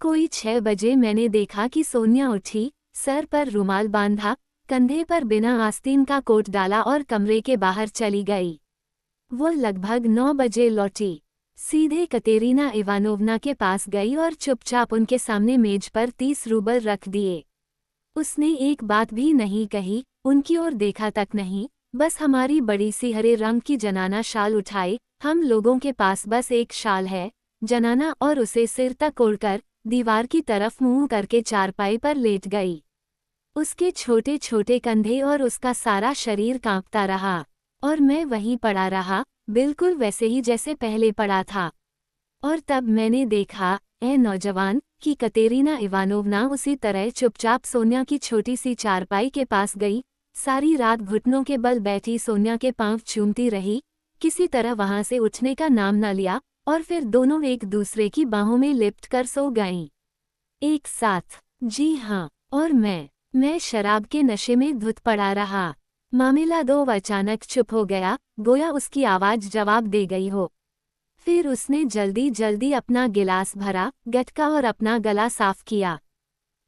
कोई 6 बजे मैंने देखा कि सोनिया उठी, सर पर रुमाल बांधा, कंधे पर बिना आस्तीन का कोट डाला और कमरे के बाहर चली गई। वो लगभग 9 बजे लौटी। सीधे कतेरीना इवानोवना के पास गई और चुपचाप उनके सामने मेज पर 30 रूबल रख दिए। उसने एक बात भी नहीं कही, उनकी ओर देखा तक नहीं, बस हमारी बड़ी सी हरे रंग की जनाना शाल उठाई। हम लोगों के पास बस एक शाल है, जनाना, और उसे सिर तक ओढ़कर दीवार की तरफ मुंह करके चारपाई पर लेट गई। उसके छोटे छोटे कंधे और उसका सारा शरीर कांपता रहा और मैं वहीं पड़ा रहा, बिल्कुल वैसे ही जैसे पहले पड़ा था। और तब मैंने देखा, ए नौजवान, कि कतेरीना इवानोवना उसी तरह चुपचाप सोनिया की छोटी सी चारपाई के पास गई। सारी रात घुटनों के बल बैठी सोनिया के पांव चूमती रही, किसी तरह वहां से उठने का नाम न लिया, और फिर दोनों एक दूसरे की बाहों में लिपट कर सो गईं। एक साथ। जी हाँ, और मैं शराब के नशे में धुत पड़ा रहा। मामिलादोव अचानक चुप हो गया, गोया उसकी आवाज जवाब दे गई हो। फिर उसने जल्दी जल्दी अपना गिलास भरा, गटका और अपना गला साफ किया।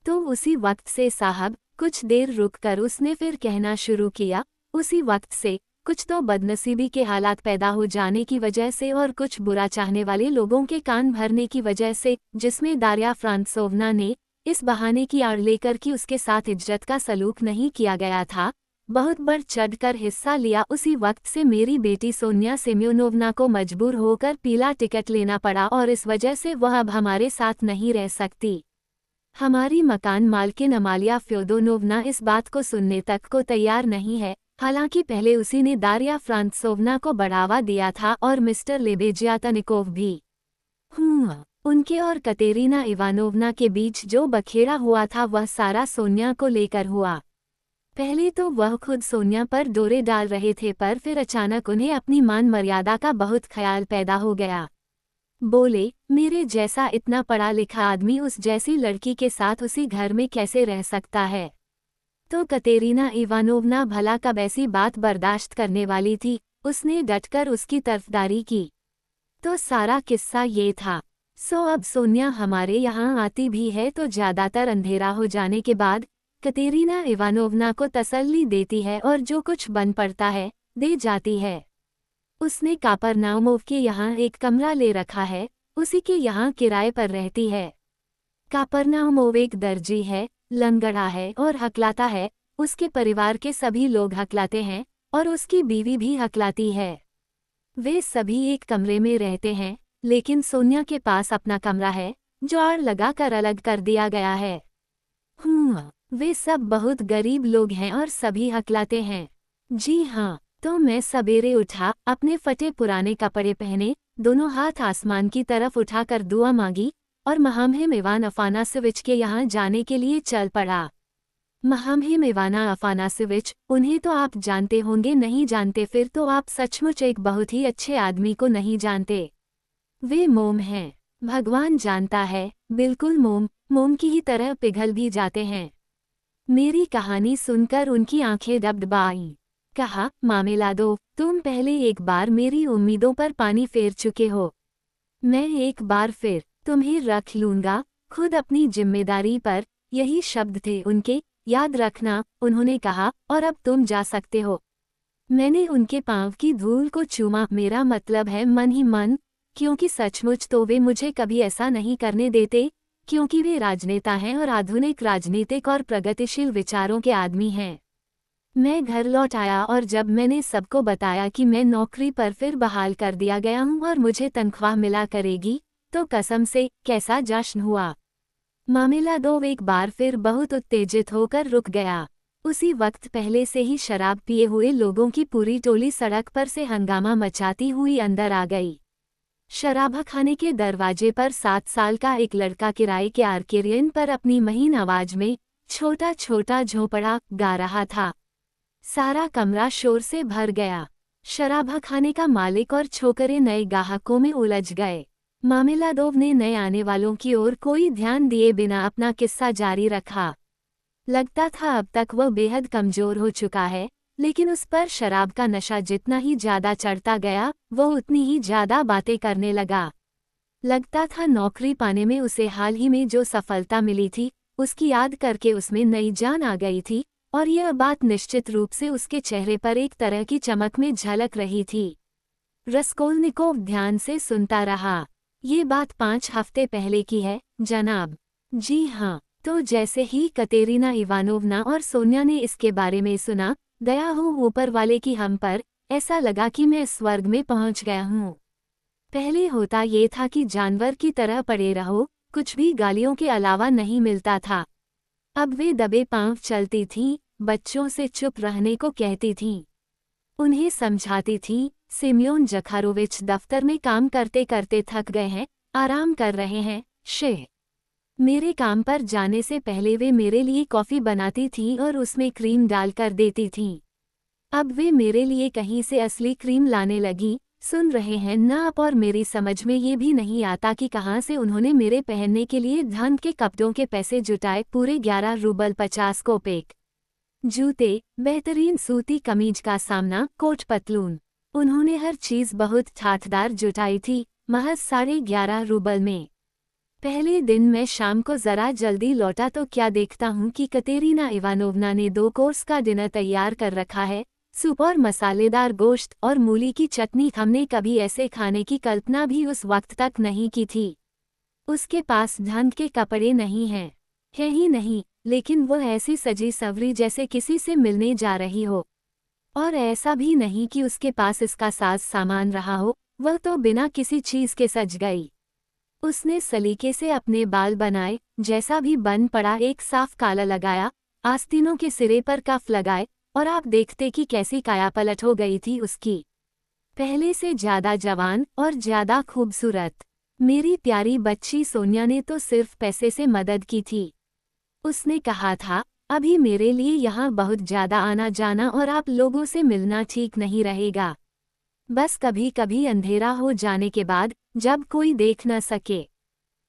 तो उसी वक्त से साहब, कुछ देर रुककर उसने फिर कहना शुरू किया, उसी वक्त से, कुछ तो बदनसीबी के हालात पैदा हो जाने की वजह से और कुछ बुरा चाहने वाले लोगों के कान भरने की वजह से, जिसमें दारिया फ्रांत्सोवना ने इस बहाने की आड़ लेकर कि उसके साथ इज्जत का सलूक नहीं किया गया था, बहुत बढ़ चढ़कर हिस्सा लिया। उसी वक्त से मेरी बेटी सोनिया सेम्योनोवना को मजबूर होकर पीला टिकट लेना पड़ा और इस वजह से वह अब हमारे साथ नहीं रह सकती। हमारी मकान मालकिन अमालिया फ्योदोनोवना इस बात को सुनने तक को तैयार नहीं है, हालांकि पहले उसी ने दारिया फ्रांत्सोवना को बढ़ावा दिया था और मिस्टर लेबेजियातनिकोव भी। उनके और कतेरीना इवानोवना के बीच जो बखेड़ा हुआ था वह सारा सोनिया को लेकर हुआ। पहले तो वह खुद सोनिया पर डोरे डाल रहे थे, पर फिर अचानक उन्हें अपनी मान मर्यादा का बहुत ख्याल पैदा हो गया। बोले, मेरे जैसा इतना पढ़ा लिखा आदमी उस जैसी लड़की के साथ उसी घर में कैसे रह सकता है? तो कतेरीना इवानोवना भला कब ऐसी बात बर्दाश्त करने वाली थी? उसने डटकर उसकी तरफदारी की। तो सारा किस्सा ये था। सो अब सोनिया हमारे यहाँ आती भी है तो ज़्यादातर अंधेरा हो जाने के बाद कतेरीना इवानोवना को तसल्ली देती है और जो कुछ बन पड़ता है, दे जाती है। उसने कापरनाउमोव के यहाँ एक कमरा ले रखा है, उसी के यहाँ किराए पर रहती है। कापरनाउमोव एक दर्जी है, लंगड़ा है और हकलाता है, उसके परिवार के सभी लोग हकलाते हैं और उसकी बीवी भी हकलाती है। वे सभी एक कमरे में रहते हैं, लेकिन सोनिया के पास अपना कमरा है, जो आड़ लगा कर अलग कर दिया गया है। वे सब बहुत गरीब लोग हैं और सभी हकलाते हैं। जी हाँ, तो मैं सवेरे उठा, अपने फटे पुराने कपड़े पहने, दोनों हाथ आसमान की तरफ उठाकर दुआ मांगी और महामहिम इवान अफानासोविच के यहाँ जाने के लिए चल पड़ा। महामहिम इवाना अफानासोविच, उन्हें तो आप जानते होंगे, नहीं जानते फिर तो आप सचमुच एक बहुत ही अच्छे आदमी को नहीं जानते। वे मोम हैं, भगवान जानता है, बिल्कुल मोम की ही तरह पिघल भी जाते हैं। मेरी कहानी सुनकर उनकी आंखें डबडबाईं। कहा, मामिलादोव, तुम पहले एक बार मेरी उम्मीदों पर पानी फेर चुके हो। मैं एक बार फिर तुम्हें रख लूंगा, खुद अपनी जिम्मेदारी पर। यही शब्द थे उनके, याद रखना, उन्होंने कहा, और अब तुम जा सकते हो। मैंने उनके पांव की धूल को चूमा, मेरा मतलब है मन ही मन, क्योंकि सचमुच तो वे मुझे कभी ऐसा नहीं करने देते, क्योंकि वे राजनेता हैं और आधुनिक राजनीतिक और प्रगतिशील विचारों के आदमी हैं। मैं घर लौट आया और जब मैंने सबको बताया कि मैं नौकरी पर फिर बहाल कर दिया गया हूँ और मुझे तनख्वाह मिला करेगी, तो कसम से कैसा जश्न हुआ। मामला दो एक बार फिर बहुत उत्तेजित होकर रुक गया। उसी वक्त पहले से ही शराब पिए हुए लोगों की पूरी टोली सड़क पर से हंगामा मचाती हुई अंदर आ गई। शराबखाने के दरवाजे पर 7 साल का एक लड़का किराए के आर्केरियन पर अपनी महीन आवाज में छोटा छोटा झोंपड़ा गा रहा था। सारा कमरा शोर से भर गया। शराबखाने का मालिक और छोकरे नए ग्राहकों में उलझ गए। मामिलादोव ने नए आने वालों की ओर कोई ध्यान दिए बिना अपना किस्सा जारी रखा। लगता था अब तक वह बेहद कमजोर हो चुका है, लेकिन उस पर शराब का नशा जितना ही ज्यादा चढ़ता गया वह उतनी ही ज्यादा बातें करने लगा। लगता था नौकरी पाने में उसे हाल ही में जो सफलता मिली थी उसकी याद करके उसमें नई जान आ गई थी, और यह बात निश्चित रूप से उसके चेहरे पर एक तरह की चमक में झलक रही थी। रसकोल्निकोव ध्यान से सुनता रहा। ये बात 5 हफ्ते पहले की है, जनाब। जी हाँ। तो जैसे ही कतेरीना इवानोवना और सोनिया ने इसके बारे में सुना, दया हो ऊपर वाले की हम पर, ऐसा लगा कि मैं स्वर्ग में पहुंच गया हूँ। पहले होता ये था कि जानवर की तरह पड़े रहो, कुछ भी गालियों के अलावा नहीं मिलता था। अब वे दबे पांव चलती थीं, बच्चों से चुप रहने को कहती थीं। उन्हें समझाती थीं, सिमियोन जखारोविच दफ्तर में काम करते करते थक गए हैं, आराम कर रहे हैं। मेरे काम पर जाने से पहले वे मेरे लिए कॉफ़ी बनाती थीं और उसमें क्रीम डालकर देती थीं। अब वे मेरे लिए कहीं से असली क्रीम लाने लगीं। सुन रहे हैं ना आप? और मेरी समझ में ये भी नहीं आता कि कहाँ से उन्होंने मेरे पहनने के लिए धन के कपड़ों के पैसे जुटाए। पूरे 11 रूबल 50 कोपेक। जूते, बेहतरीन सूती कमीज का सामना, कोट पतलून, उन्होंने हर चीज़ बहुत ठाठदार जुटाई थी, महज 11.5 रूबल में। पहले दिन मैं शाम को जरा जल्दी लौटा तो क्या देखता हूँ कि कतेरीना इवानोवना ने 2 कोर्स का डिनर तैयार कर रखा है। सूप और मसालेदार गोश्त और मूली की चटनी। हमने कभी ऐसे खाने की कल्पना भी उस वक्त तक नहीं की थी। उसके पास ढंग के कपड़े नहीं हैं, है ही नहीं, लेकिन वह ऐसी सजी सवरी जैसे किसी से मिलने जा रही हो। और ऐसा भी नहीं कि उसके पास इसका साज सामान रहा हो, वह तो बिना किसी चीज़ के सज गई। उसने सलीके से अपने बाल बनाए, जैसा भी बन पड़ा एक साफ काला लगाया, आस्तीनों के सिरे पर कफ लगाए, और आप देखते कि कैसी कायापलट हो गई थी उसकी। पहले से ज्यादा जवान और ज्यादा खूबसूरत। मेरी प्यारी बच्ची सोनिया ने तो सिर्फ पैसे से मदद की थी। उसने कहा था, अभी मेरे लिए यहाँ बहुत ज्यादा आना जाना और आप लोगों से मिलना ठीक नहीं रहेगा। बस कभी कभी अंधेरा हो जाने के बाद, जब कोई देख न सके।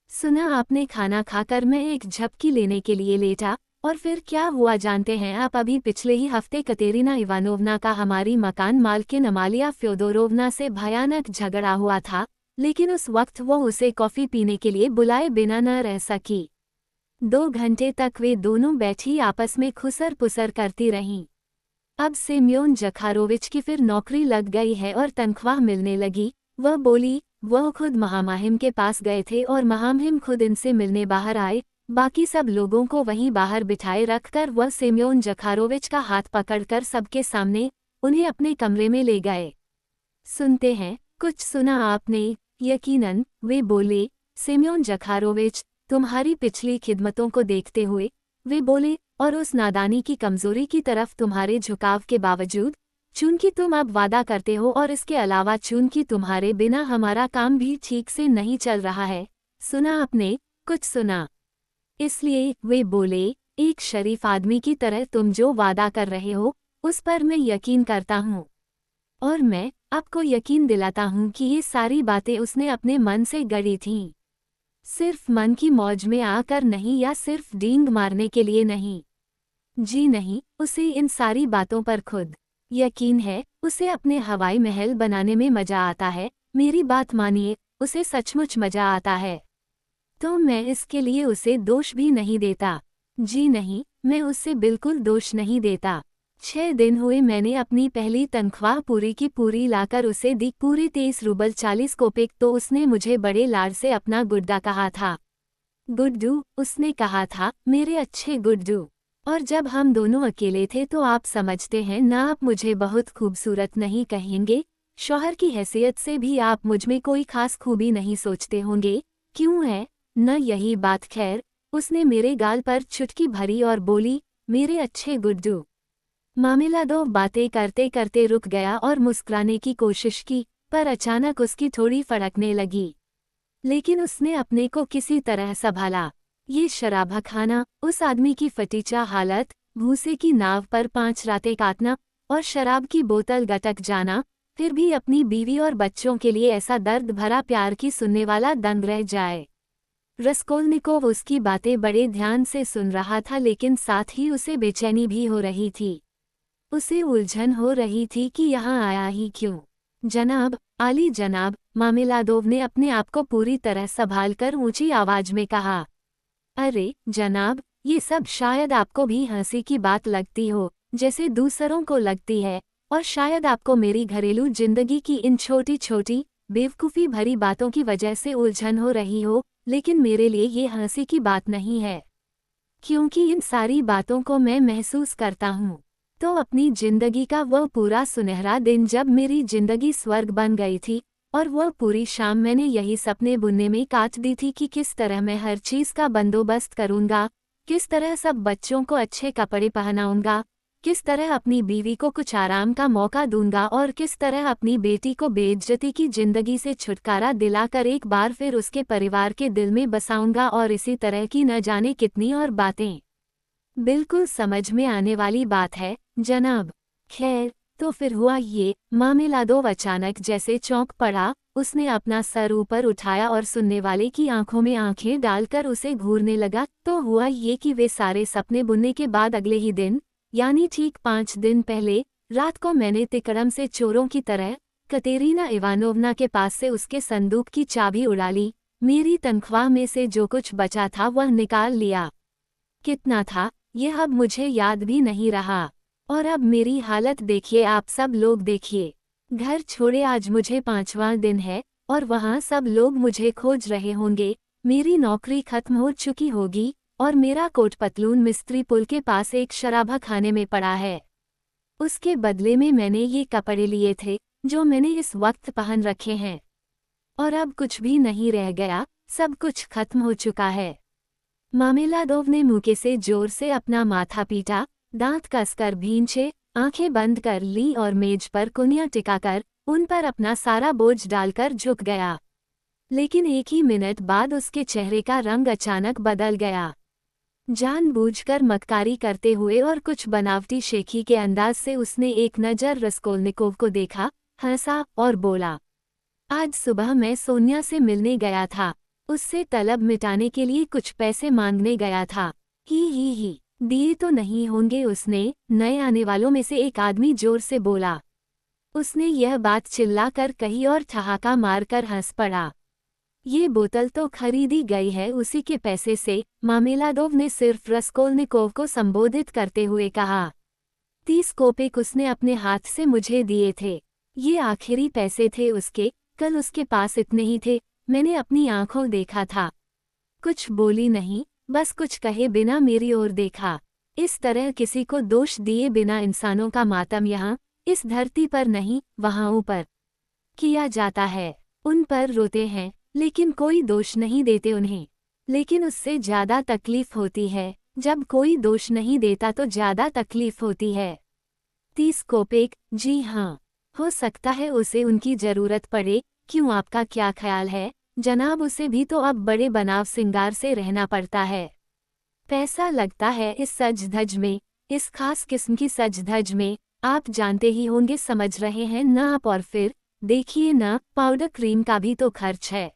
सुना आपने? खाना खाकर मैं एक झपकी लेने के लिए लेटा, और फिर क्या हुआ जानते हैं आप? अभी पिछले ही हफ्ते कतेरीना इवानोवना का हमारी मकान मालकिन अमालिया फ्योदोरोवना से भयानक झगड़ा हुआ था, लेकिन उस वक्त वो उसे कॉफ़ी पीने के लिए बुलाए बिना न रह सकी। 2 घंटे तक वे दोनों बैठी आपस में खुसर पुसर करती रहीं। अब सिमियोन जखारोविच की फिर नौकरी लग गई है और तनख्वाह मिलने लगी, वह बोली। वह खुद महामहिम के पास गए थे और महामहिम खुद इनसे मिलने बाहर आए। बाकी सब लोगों को वहीं बाहर बिठाए रखकर वह सिमियोन जखारोविच का हाथ पकड़कर सबके सामने उन्हें अपने कमरे में ले गए। सुनते हैं, कुछ सुना आपने? यकीनन, वे बोले। सिमियोन जखारोविच, तुम्हारी पिछली खिदमतों को देखते हुए, वे बोले, और उस नादानी की कमजोरी की तरफ तुम्हारे झुकाव के बावजूद, चूंकि तुम अब वादा करते हो और इसके अलावा चूंकि तुम्हारे बिना हमारा काम भी ठीक से नहीं चल रहा है। सुना आपने? कुछ सुना? इसलिए, वे बोले, एक शरीफ आदमी की तरह तुम जो वादा कर रहे हो, उस पर मैं यकीन करता हूँ। और मैं आपको यकीन दिलाता हूँ कि ये सारी बातें उसने अपने मन से गढ़ी थीं। सिर्फ मन की मौज में आकर नहीं, या सिर्फ डींग मारने के लिए नहीं। जी नहीं, उसे इन सारी बातों पर खुद यकीन है। उसे अपने हवाई महल बनाने में मजा आता है। मेरी बात मानिए, उसे सचमुच मजा आता है। तो मैं इसके लिए उसे दोष भी नहीं देता। जी नहीं, मैं उससे बिल्कुल दोष नहीं देता। 6 दिन हुए मैंने अपनी पहली तनख्वाह पूरी की पूरी लाकर उसे दी, पूरे 23 रूबल 40 कोपेक। तो उसने मुझे बड़े लाड से अपना गुड्डा कहा था। गुड्डू, उसने कहा था, मेरे अच्छे गुड्डू। और जब हम दोनों अकेले थे तो आप समझते हैं ना, आप मुझे बहुत खूबसूरत नहीं कहेंगे, शौहर की हैसियत से भी आप मुझमें कोई खास खूबी नहीं सोचते होंगे, क्यों है न यही बात? खैर, उसने मेरे गाल पर चुटकी भरी और बोली, मेरे अच्छे गुड्डू। मामिलादोव बातें करते करते रुक गया और मुस्कुराने की कोशिश की, पर अचानक उसकी थोड़ी फड़कने लगी। लेकिन उसने अपने को किसी तरह संभाला। ये शराबखाना, उस आदमी की फटीचा हालत, भूसे की नाव पर 5 रातें काटना और शराब की बोतल गटक जाना, फिर भी अपनी बीवी और बच्चों के लिए ऐसा दर्द भरा प्यार की सुनने वाला दंग रह जाए। रसकोल्निकोव उसकी बातें बड़े ध्यान से सुन रहा था, लेकिन साथ ही उसे बेचैनी भी हो रही थी। उसे उलझन हो रही थी कि यहाँ आया ही क्यों। जनाब, आली जनाब, मामिलादोव ने अपने आप को पूरी तरह संभालकर ऊंची आवाज में कहा। अरे जनाब, ये सब शायद आपको भी हंसी की बात लगती हो, जैसे दूसरों को लगती है, और शायद आपको मेरी घरेलू जिंदगी की इन छोटी छोटी बेवकूफ़ी भरी बातों की वजह से उलझन हो रही हो, लेकिन मेरे लिए ये हंसी की बात नहीं है, क्योंकि इन सारी बातों को मैं महसूस करता हूँ। तो अपनी जिंदगी का वह पूरा सुनहरा दिन जब मेरी जिंदगी स्वर्ग बन गई थी, और वह पूरी शाम मैंने यही सपने बुनने में काट दी थी कि किस तरह मैं हर चीज़ का बंदोबस्त करूँगा, किस तरह सब बच्चों को अच्छे कपड़े पहनाऊँगा, किस तरह अपनी बीवी को कुछ आराम का मौका दूंगा और किस तरह अपनी बेटी को बेइज्जती की जिंदगी से छुटकारा दिलाकर एक बार फिर उसके परिवार के दिल में बसाऊंगा, और इसी तरह की न जाने कितनी और बातें। बिल्कुल समझ में आने वाली बात है जनाब। खैर, तो फिर हुआ ये। मामिलादोव अचानक जैसे चौंक पड़ा। उसने अपना सर ऊपर उठाया और सुनने वाले की आंखों में आंखें डालकर उसे घूरने लगा। तो हुआ ये कि वे सारे सपने बुनने के बाद अगले ही दिन, यानी ठीक 5 दिन पहले रात को, मैंने तिकड़म से चोरों की तरह कतेरीना इवानोवना के पास से उसके संदूक की चाबी उड़ा ली। मेरी तनख्वाह में से जो कुछ बचा था वह निकाल लिया। कितना था यह अब मुझे याद भी नहीं रहा। और अब मेरी हालत देखिए, आप सब लोग देखिए। घर छोड़े आज मुझे 5वां दिन है और वहाँ सब लोग मुझे खोज रहे होंगे। मेरी नौकरी खत्म हो चुकी होगी और मेरा कोट पतलून मिस्त्री पुल के पास एक शराबा खाने में पड़ा है। उसके बदले में मैंने ये कपड़े लिए थे जो मैंने इस वक्त पहन रखे हैं। और अब कुछ भी नहीं रह गया, सब कुछ खत्म हो चुका है। मामिलादोव ने मुके से जोर से अपना माथा पीटा, दांत कसकर भींचे, आंखें बंद कर ली और मेज पर कुनिया टिकाकर उन पर अपना सारा बोझ डालकर झुक गया। लेकिन एक ही मिनट बाद उसके चेहरे का रंग अचानक बदल गया। जानबूझकर मक्कारी करते हुए और कुछ बनावटी शेखी के अंदाज से उसने एक नज़र रसकोल्निकोव को देखा, हंसा और बोला, आज सुबह मैं सोनिया से मिलने गया था। उससे तलब मिटाने के लिए कुछ पैसे मांगने गया था। ही, दिए तो नहीं होंगे उसने, नए आने वालों में से एक आदमी जोर से बोला। उसने यह बात चिल्लाकर कही और ठहाका मारकर हंस पड़ा। ये बोतल तो खरीदी गई है उसी के पैसे से, मामिलादोव ने सिर्फ रसकोल्निकोव को संबोधित करते हुए कहा। 30 कोपेक उसने अपने हाथ से मुझे दिए थे। ये आखिरी पैसे थे उसके, कल उसके पास इतने ही थे, मैंने अपनी आंखों देखा था। कुछ बोली नहीं, बस कुछ कहे बिना मेरी ओर देखा। इस तरह किसी को दोष दिए बिना इंसानों का मातम यहाँ इस धरती पर नहीं, वहाँ ऊपर किया जाता है। उन पर रोते हैं लेकिन कोई दोष नहीं देते उन्हें। लेकिन उससे ज़्यादा तकलीफ होती है जब कोई दोष नहीं देता, तो ज़्यादा तकलीफ होती है। 30 कोपेक, जी हाँ, हो सकता है उसे उनकी ज़रूरत पड़े। क्यों, आपका क्या ख्याल है जनाब? उसे भी तो अब बड़े बनाव सिंगार से रहना पड़ता है। पैसा लगता है इस सज धज में, इस खास किस्म की सज धज में। आप जानते ही होंगे, समझ रहे हैं ना आप? और फिर देखिए ना, पाउडर क्रीम का भी तो खर्च है।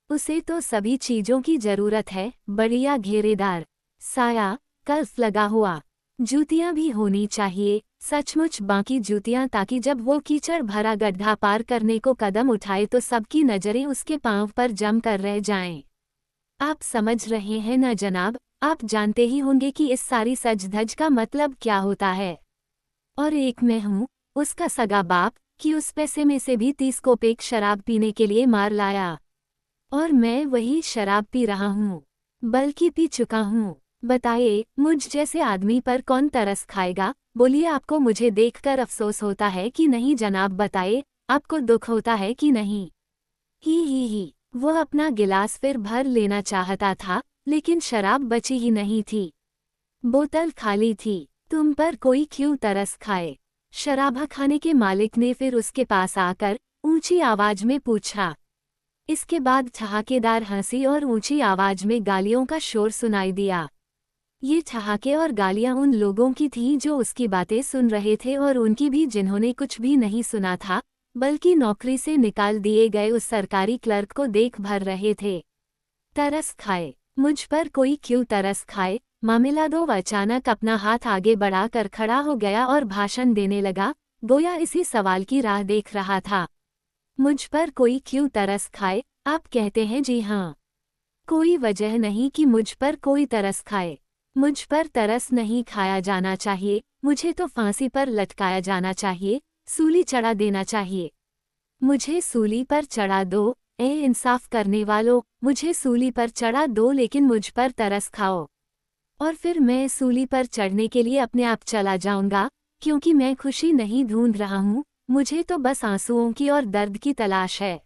उसे तो सभी चीज़ों की ज़रूरत है, बढ़िया घेरेदार साया, कल्फ लगा हुआ, जूतियाँ भी होनी चाहिए, सचमुच बाकी जूतियाँ, ताकि जब वो कीचड़ भरा गड्ढा पार करने को कदम उठाए तो सबकी नज़रें उसके पाँव पर जम कर रह जाएं। आप समझ रहे हैं ना जनाब? आप जानते ही होंगे कि इस सारी सज धज का मतलब क्या होता है। और एक मैं हूँ, उसका सगा बाप, कि उस पैसे में से भी 30 कोपेक शराब पीने के लिए मार लाया। और मैं वही शराब पी रहा हूँ, बल्कि पी चुका हूँ। बताइए, मुझ जैसे आदमी पर कौन तरस खाएगा? बोलिए, आपको मुझे देखकर अफसोस होता है कि नहीं जनाब? बताइए, आपको दुख होता है कि नहीं? ही, वह अपना गिलास फिर भर लेना चाहता था, लेकिन शराब बची ही नहीं थी। बोतल खाली थी। तुम पर कोई क्यों तरस खाए? शराबखाने के मालिक ने फिर उसके पास आकर ऊंची आवाज में पूछा। इसके बाद ठहाकेदार हंसी और ऊंची आवाज में गालियों का शोर सुनाई दिया। ये ठहाके और गालियां उन लोगों की थीं जो उसकी बातें सुन रहे थे और उनकी भी जिन्होंने कुछ भी नहीं सुना था, बल्कि नौकरी से निकाल दिए गए उस सरकारी क्लर्क को देख भर रहे थे। तरस खाए, मुझ पर कोई क्यों तरस खाए? मामिलादोव अचानक अपना हाथ आगे बढ़ाकर खड़ा हो गया और भाषण देने लगा, गोया इसी सवाल की राह देख रहा था। मुझ पर कोई क्यों तरस खाए? आप कहते हैं जी हाँ। कोई वजह नहीं कि मुझ पर कोई तरस खाए। मुझ पर तरस नहीं खाया जाना चाहिए, मुझे तो फांसी पर लटकाया जाना चाहिए, सूली चढ़ा देना चाहिए। मुझे सूली पर चढ़ा दो, ए इंसाफ करने वालों, मुझे सूली पर चढ़ा दो, लेकिन मुझ पर तरस खाओ। और फिर मैं सूली पर चढ़ने के लिए अपने आप चला जाऊंगा, क्योंकि मैं खुशी नहीं ढूंढ रहा हूँ, मुझे तो बस आंसुओं की और दर्द की तलाश है।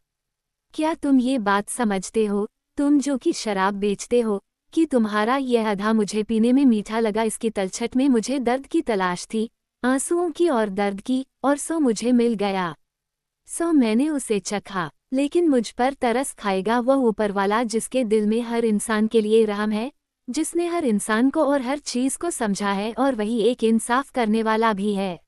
क्या तुम ये बात समझते हो, तुम जो कि शराब बेचते हो, कि तुम्हारा यह अधा मुझे पीने में मीठा लगा, इसकी तलछट में मुझे दर्द की तलाश थी, आंसुओं की और दर्द की, और सो मुझे मिल गया। सो मैंने उसे चखा, लेकिन मुझ पर तरस खाएगा वह ऊपर वाला जिसके दिल में हर इंसान के लिए रहम है, जिसने हर इंसान को और हर चीज को समझा है, और वही एक इंसाफ करने वाला भी है।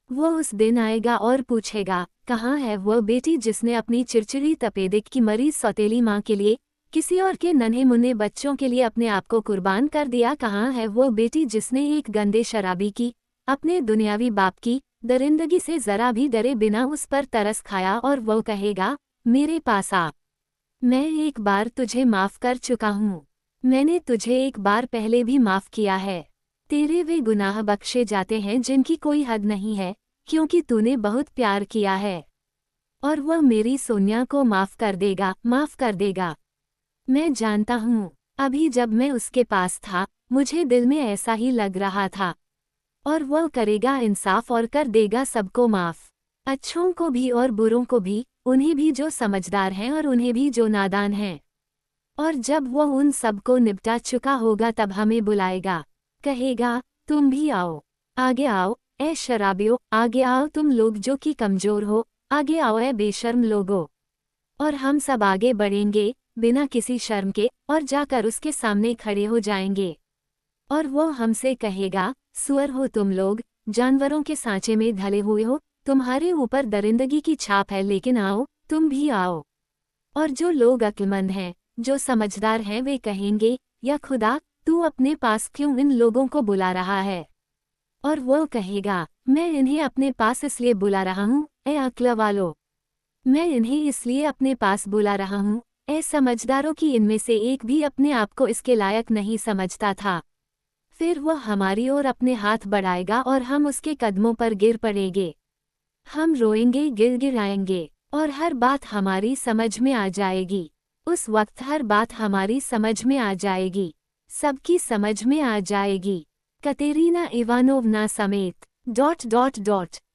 वो उस दिन आएगा और पूछेगा, कहाँ है वह बेटी जिसने अपनी चिड़चिड़ी तपेदिक की मरीज सौतेली माँ के लिए, किसी और के नन्हे मुन्ने बच्चों के लिए अपने आप को कुर्बान कर दिया? कहाँ है वो बेटी जिसने एक गंदे शराबी की, अपने दुनियावी बाप की दरिंदगी से जरा भी डरे बिना उस पर तरस खाया? और वो कहेगा, मेरे पास आ, मैं एक बार तुझे माफ कर चुका हूँ, मैंने तुझे एक बार पहले भी माफ किया है, तेरे वे गुनाह बख्शे जाते हैं जिनकी कोई हद नहीं है, क्योंकि तूने बहुत प्यार किया है। और वह मेरी सोनिया को माफ कर देगा, माफ कर देगा। मैं जानता हूँ, अभी जब मैं उसके पास था, मुझे दिल में ऐसा ही लग रहा था। और वह करेगा इंसाफ और कर देगा सबको माफ, अच्छों को भी और बुरों को भी, उन्हें भी जो समझदार हैं और उन्हें भी जो नादान हैं। और जब वह उन सबको निपटा चुका होगा तब हमें बुलाएगा, कहेगा, तुम भी आओ, आगे आओ, ए शराबियों, आगे आओ, तुम लोग जो कि कमजोर हो, आगे आओ ए बेशर्म लोगो। और हम सब आगे बढ़ेंगे, बिना किसी शर्म के, और जाकर उसके सामने खड़े हो जाएंगे। और वो हमसे कहेगा, सुअर हो तुम लोग, जानवरों के सांचे में ढले हुए हो, तुम्हारे ऊपर दरिंदगी की छाप है, लेकिन आओ, तुम भी आओ। और जो लोग अक्लमंद हैं, जो समझदार हैं, वे कहेंगे, या खुदा, तू अपने पास क्यों इन लोगों को बुला रहा है? और वो कहेगा, मैं इन्हें अपने पास इसलिए बुला रहा हूँ, ए अक्ल वालों, मैं इन्हें इसलिए अपने पास बुला रहा हूँ, ए समझदारों की इनमें से एक भी अपने आप को इसके लायक नहीं समझता था। फिर वह हमारी ओर अपने हाथ बढ़ाएगा और हम उसके कदमों पर गिर पड़ेंगे। हम रोएंगे, गिड़गिड़ाएंगे, और हर बात हमारी समझ में आ जाएगी। उस वक्त हर बात हमारी समझ में आ जाएगी, सबकी समझ में आ जाएगी, कतेरीना इवानोवना समेत। ...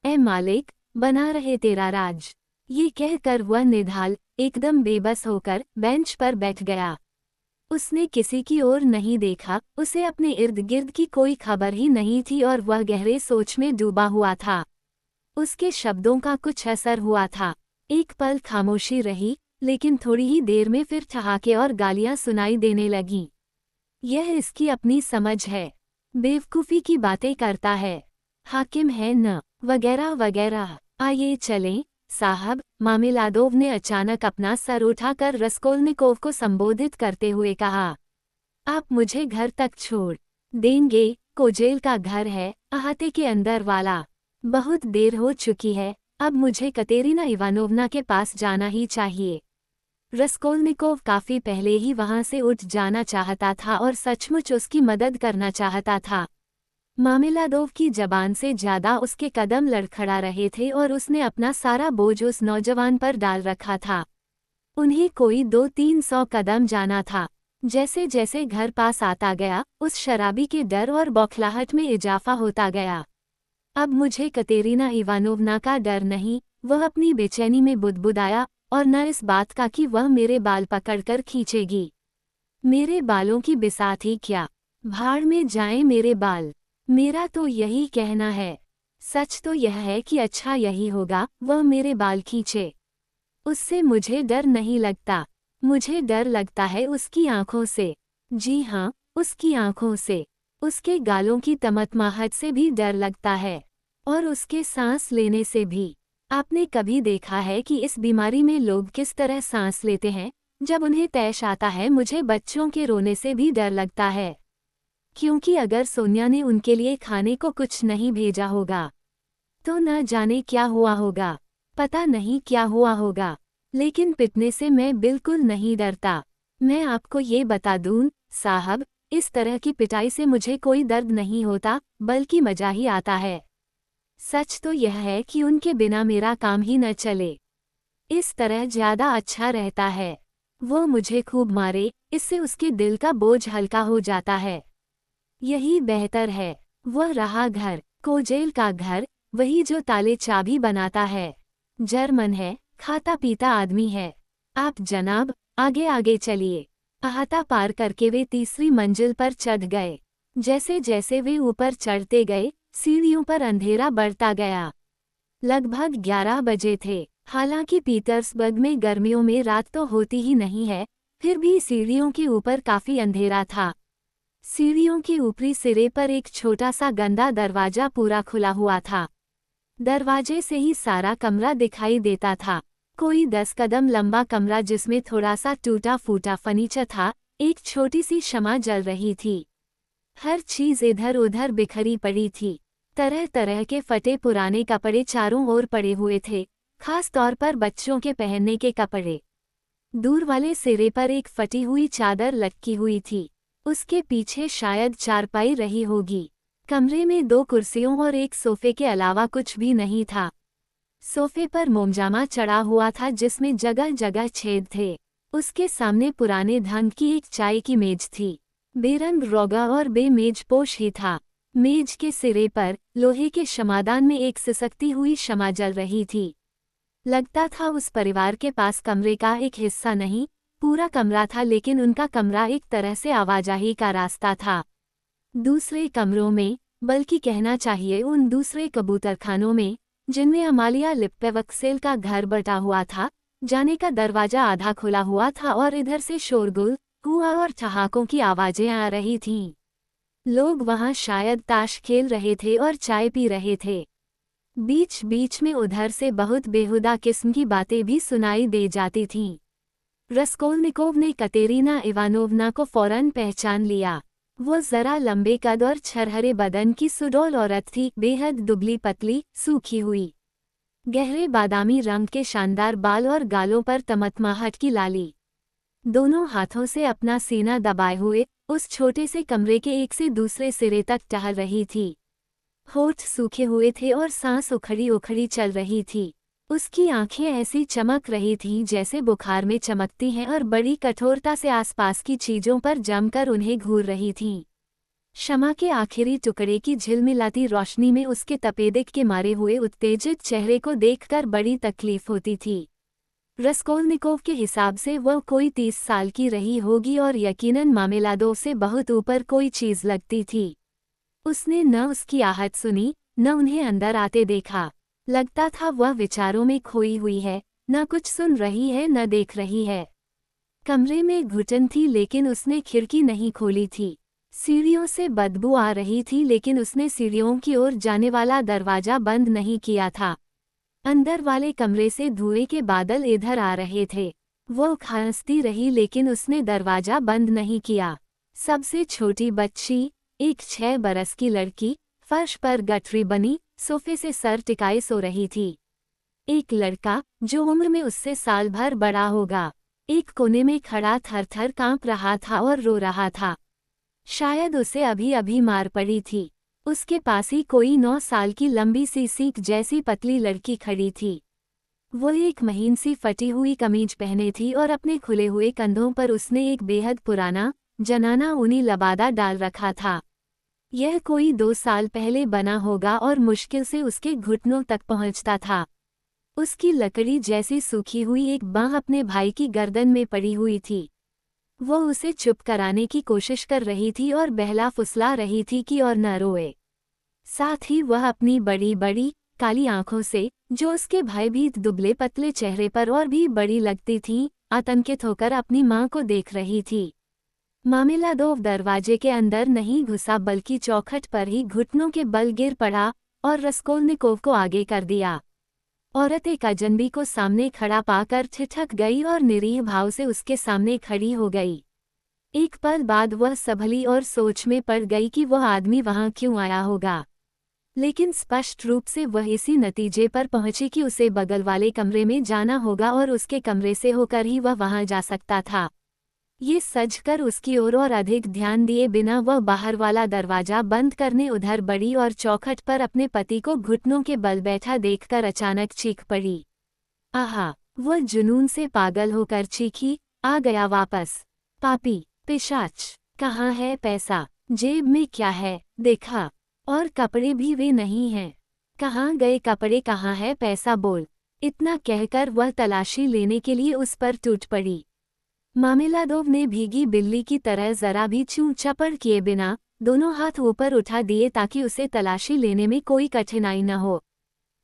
ए मालिक, बना रहे तेरा राज। ये कहकर वह निढाल, एकदम बेबस होकर बेंच पर बैठ गया। उसने किसी की ओर नहीं देखा, उसे अपने इर्द गिर्द की कोई खबर ही नहीं थी और वह गहरे सोच में डूबा हुआ था। उसके शब्दों का कुछ असर हुआ था। एक पल खामोशी रही, लेकिन थोड़ी ही देर में फिर ठहाके और गालियां सुनाई देने लगीं। यह इसकी अपनी समझ है, बेवकूफ़ी की बातें करता है, हाकिम है न, वगैरह वगैरह। आइए चलें साहब, मामिलादोव ने अचानक अपना सर उठाकर रसकोल्निकोव को संबोधित करते हुए कहा। आप मुझे घर तक छोड़ देंगे? कोजेल का घर है, अहाते के अंदर वाला। बहुत देर हो चुकी है, अब मुझे कतेरीना इवानोवना के पास जाना ही चाहिए। रसकोल्निकोव काफी पहले ही वहां से उठ जाना चाहता था और सचमुच उसकी मदद करना चाहता था। मामिलादोव की जबान से ज्यादा उसके कदम लड़खड़ा रहे थे और उसने अपना सारा बोझ उस नौजवान पर डाल रखा था। उन्हें कोई 200-300 कदम जाना था। जैसे जैसे घर पास आता गया, उस शराबी के डर और बौखलाहट में इजाफा होता गया। अब मुझे कतेरीना इवानोवना का डर नहीं, वह अपनी बेचैनी में बुदबुदाया, और न इस बात का कि वह मेरे बाल पकड़कर खींचेगी। मेरे बालों की बिसात ही क्या, भाड़ में जाएं मेरे बाल। मेरा तो यही कहना है। सच तो यह है कि अच्छा यही होगा वह मेरे बाल खींचे। उससे मुझे डर नहीं लगता, मुझे डर लगता है उसकी आंखों से। जी हाँ, उसकी आंखों से। उसके गालों की तमतमाहट से भी डर लगता है, और उसके सांस लेने से भी। आपने कभी देखा है कि इस बीमारी में लोग किस तरह सांस लेते हैं जब उन्हें तैश आता है? मुझे बच्चों के रोने से भी डर लगता है, क्योंकि अगर सोनिया ने उनके लिए खाने को कुछ नहीं भेजा होगा तो न जाने क्या हुआ होगा। पता नहीं क्या हुआ होगा, लेकिन पिटने से मैं बिल्कुल नहीं डरता। मैं आपको ये बता दूं साहब, इस तरह की पिटाई से मुझे कोई दर्द नहीं होता, बल्कि मजा ही आता है। सच तो यह है कि उनके बिना मेरा काम ही न चले। इस तरह ज्यादा अच्छा रहता है। वो मुझे खूब मारे, इससे उसके दिल का बोझ हल्का हो जाता है। यही बेहतर है। वह रहा घर, कोजेल का घर, वही जो ताले चाबी बनाता है। जर्मन है, खाता पीता आदमी है। आप जनाब, आगे आगे चलिए। अहाता पार करके वे तीसरी मंजिल पर चढ़ गए। जैसे जैसे वे ऊपर चढ़ते गए, सीढ़ियों पर अंधेरा बढ़ता गया। लगभग 11 बजे थे। हालांकि पीटर्सबर्ग में गर्मियों में रात तो होती ही नहीं है, फिर भी सीढ़ियों के ऊपर काफी अंधेरा था। सीढ़ियों के ऊपरी सिरे पर एक छोटा सा गंदा दरवाजा पूरा खुला हुआ था। दरवाजे से ही सारा कमरा दिखाई देता था। कोई 10 कदम लंबा कमरा जिसमें थोड़ा सा टूटा फूटा फर्नीचर था, एक छोटी सी शमा जल रही थी। हर चीज इधर उधर बिखरी पड़ी थी। तरह तरह के फटे पुराने कपड़े चारों ओर पड़े हुए थे, खास तौर पर बच्चों के पहनने के कपड़े। दूर वाले सिरे पर एक फटी हुई चादर लटकी हुई थी, उसके पीछे शायद चारपाई रही होगी। कमरे में 2 कुर्सियों और एक सोफे के अलावा कुछ भी नहीं था। सोफे पर मोमजामा चढ़ा हुआ था जिसमें जगह जगह छेद थे। उसके सामने पुराने ढंग की एक चाय की मेज थी। बेरंग रोगा और बेमेजपोश ही था। मेज के सिरे पर लोहे के शमादान में एक सिसकती हुई शमा जल रही थी। लगता था उस परिवार के पास कमरे का एक हिस्सा नहीं, पूरा कमरा था, लेकिन उनका कमरा एक तरह से आवाजाही का रास्ता था। दूसरे कमरों में, बल्कि कहना चाहिए उन दूसरे कबूतरखानों में, जिनमें अमालिया लिप्पेवक्सेल का घर बटा हुआ था, जाने का दरवाजा आधा खुला हुआ था और इधर से शोरगुल, हुआ और ठहाकों की आवाजें आ रही थीं। लोग वहां शायद ताश खेल रहे थे और चाय पी रहे थे। बीच बीच में उधर से बहुत बेहुदा किस्म की बातें भी सुनाई दे जाती थीं। रस्कोल्निकोव ने कतेरीना इवानोवना को फौरन पहचान लिया। वो जरा लंबे कद और छरहरे बदन की सुडौल औरत थी, बेहद दुबली पतली, सूखी हुई। गहरे बादामी रंग के शानदार बाल और गालों पर तमतमाहट की लाली। दोनों हाथों से अपना सीना दबाए हुए उस छोटे से कमरे के एक से दूसरे सिरे तक टहल रही थी। होठ सूखे हुए थे और सांस उखड़ी उखड़ी चल रही थी। उसकी आंखें ऐसी चमक रही थीं जैसे बुखार में चमकती हैं और बड़ी कठोरता से आसपास की चीजों पर जमकर उन्हें घूर रही थीं। शमा के आखिरी टुकड़े की झिलमिलाती रोशनी में उसके तपेदिक के मारे हुए उत्तेजित चेहरे को देखकर बड़ी तकलीफ होती थी। रस्कोल्निकोव के हिसाब से वह कोई 30 साल की रही होगी और यकीनन मामेलादोव से बहुत ऊपर कोई चीज लगती थी। उसने न उसकी आहट सुनी, न उन्हें अंदर आते देखा। लगता था वह विचारों में खोई हुई है, न कुछ सुन रही है न देख रही है। कमरे में घुटन थी लेकिन उसने खिड़की नहीं खोली थी। सीढ़ियों से बदबू आ रही थी लेकिन उसने सीढ़ियों की ओर जाने वाला दरवाजा बंद नहीं किया था। अंदर वाले कमरे से धुएं के बादल इधर आ रहे थे। वो खांसती रही लेकिन उसने दरवाजा बंद नहीं किया। सबसे छोटी बच्ची, एक 6 बरस की लड़की, फर्श पर गठरी बनी सोफे से सर टिकाए सो रही थी। एक लड़का, जो उम्र में उससे साल भर बड़ा होगा, एक कोने में खड़ा थर-थर कांप रहा था और रो रहा था। शायद उसे अभी अभी मार पड़ी थी। उसके पास ही कोई 9 साल की लंबी सी सीख जैसी पतली लड़की खड़ी थी। वो एक महीन सी फटी हुई कमीज पहने थी और अपने खुले हुए कंधों पर उसने एक बेहद पुराना, जनाना ऊनी लबादा डाल रखा था। यह कोई 2 साल पहले बना होगा और मुश्किल से उसके घुटनों तक पहुंचता था। उसकी लकड़ी जैसी सूखी हुई एक बांह अपने भाई की गर्दन में पड़ी हुई थी। वो उसे चुप कराने की कोशिश कर रही थी और बहला फुसला रही थी कि और न रोए। साथ ही वह अपनी बड़ी बड़ी काली आंखों से, जो उसके भयभीत दुबले पतले चेहरे पर और भी बड़ी लगती थीं, आतंकित होकर अपनी मां को देख रही थी। मामेलादोव दरवाजे के अंदर नहीं घुसा बल्कि चौखट पर ही घुटनों के बल गिर पड़ा और रस्कोल्निकोव को आगे कर दिया। औरत एक अजनबी को सामने खड़ा पाकर ठिठक गई और निरीह भाव से उसके सामने खड़ी हो गई। एक पल बाद वह संभली और सोच में पड़ गई कि वह आदमी वहां क्यों आया होगा। लेकिन स्पष्ट रूप से वह इसी नतीजे पर पहुंची कि उसे बगल वाले कमरे में जाना होगा और उसके कमरे से होकर ही वह वहां जा सकता था। ये सजकर उसकी ओर और अधिक ध्यान दिए बिना वह बाहर वाला दरवाजा बंद करने उधर बढ़ी और चौखट पर अपने पति को घुटनों के बल बैठा देखकर अचानक चीख पड़ी। आहा! वह जुनून से पागल होकर चीखी, आ गया वापस। पापी, पिशाच! कहाँ है पैसा? जेब में क्या है? देखा। और कपड़े भी वे नहीं हैं। कहाँ गए कपड़े? कहाँ है पैसा? बोल। इतना कहकर वह तलाशी लेने के लिए उस पर टूट पड़ी। मामेलादोव ने भीगी बिल्ली की तरह जरा भी चूं चपड़ किए बिना दोनों हाथ ऊपर उठा दिए ताकि उसे तलाशी लेने में कोई कठिनाई न हो।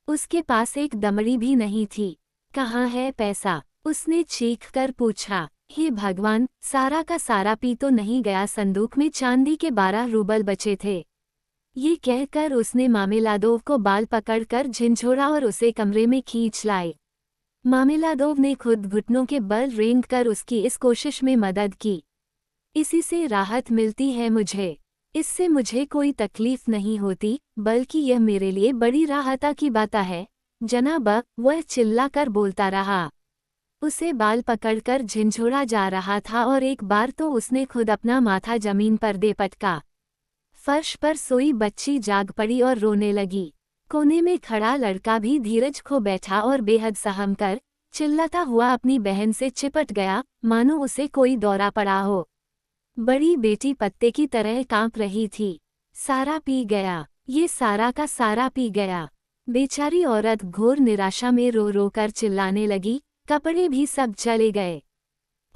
उसके पास एक दमड़ी भी नहीं थी। कहाँ है पैसा? उसने चीख कर पूछा। हे भगवान, सारा का सारा पी तो नहीं गया? संदूक में चांदी के 12 रूबल बचे थे। ये कहकर उसने मामेलादोव को बाल पकड़कर झिंझोड़ा और उसे कमरे में खींच लाए। मामेलादोव ने खुद घुटनों के बल रेंगकर उसकी इस कोशिश में मदद की। इसी से राहत मिलती है मुझे। इससे मुझे कोई तकलीफ नहीं होती, बल्कि यह मेरे लिए बड़ी राहत की बात है जनाब, वह चिल्लाकर बोलता रहा। उसे बाल पकड़कर झिंझोड़ा जा रहा था और एक बार तो उसने खुद अपना माथा जमीन पर दे पटका। फर्श पर सोई बच्ची जाग पड़ी और रोने लगी। कोने में खड़ा लड़का भी धीरज खो बैठा और बेहद सहम कर चिल्लाता हुआ अपनी बहन से चिपट गया, मानो उसे कोई दौरा पड़ा हो। बड़ी बेटी पत्ते की तरह कांप रही थी। सारा पी गया, ये सारा का सारा पी गया। बेचारी औरत घोर निराशा में रो रो कर चिल्लाने लगी, कपड़े भी सब चले गए।